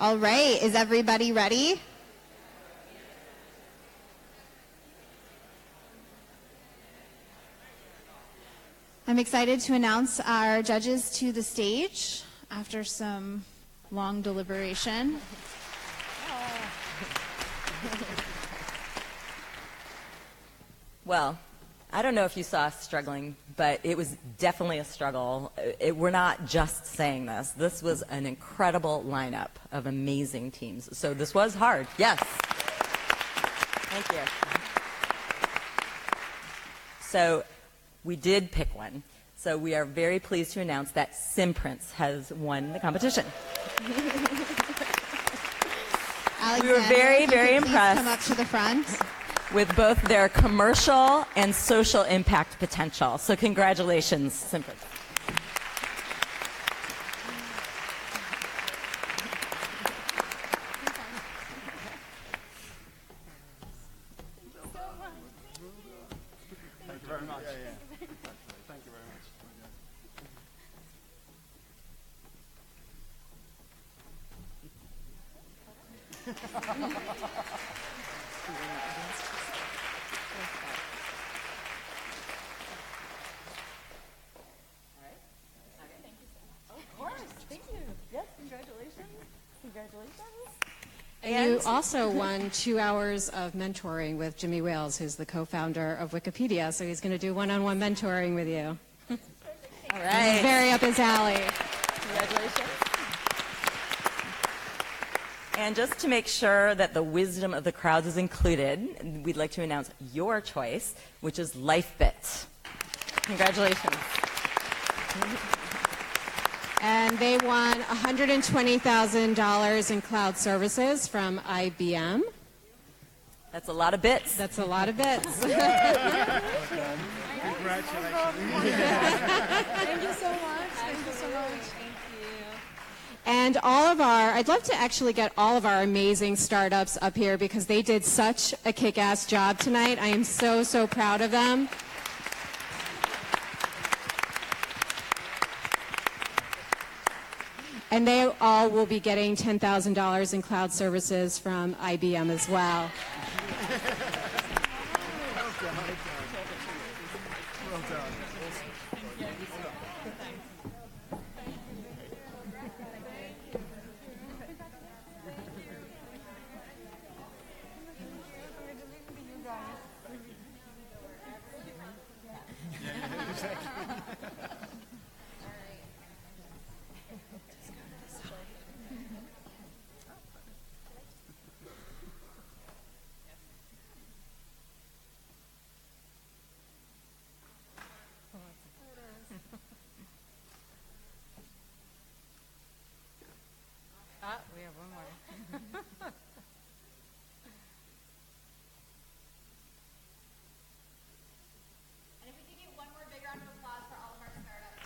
All right, is everybody ready? I'm excited to announce our judges to the stage after some long deliberation. Well, I don't know if you saw us struggling, but it was definitely a struggle. We're not just saying this. This was an incredible lineup of amazing teams. So this was hard. Yes. Thank you. So we did pick one. So we are very pleased to announce that Simprints has won the competition. We were very, very impressed. Come up to the front. With both their commercial and social impact potential. So congratulations, Simprints. Thank you very much. Thank you very much. And you also won 2 hours of mentoring with Jimmy Wales, who's the co-founder of Wikipedia. So he's going to do one-on-one mentoring with you. All right. He's very up his alley. Congratulations. And just to make sure that the wisdom of the crowds is included, we'd like to announce your choice, which is LifeBit. Congratulations. And they won $120,000 in cloud services from IBM. That's a lot of bits. That's a lot of bits. Congratulations. Thank you so much. Thank you so much. And I'd love to actually get all of our amazing startups up here because they did such a kick-ass job tonight. I am so, so proud of them. And they all will be getting $10,000 in cloud services from IBM as well. Well done. We have one more. And if we could give one more big round of applause for all of our startups.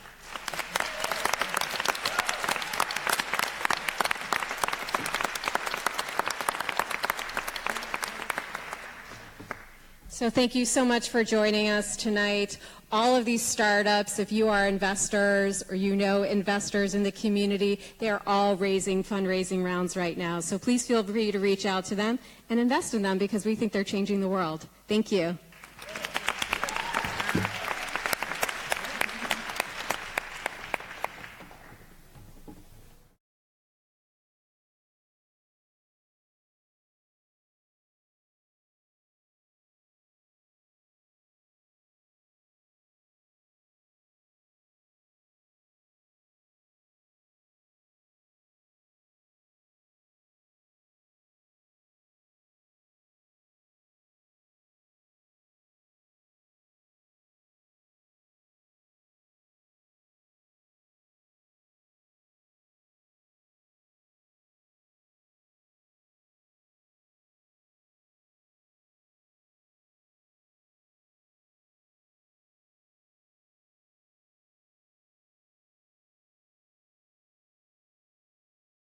So thank you so much for joining us tonight. All of these startups, if you are investors or you know investors in the community, they are all raising fundraising rounds right now. So please feel free to reach out to them and invest in them because we think they're changing the world. Thank you.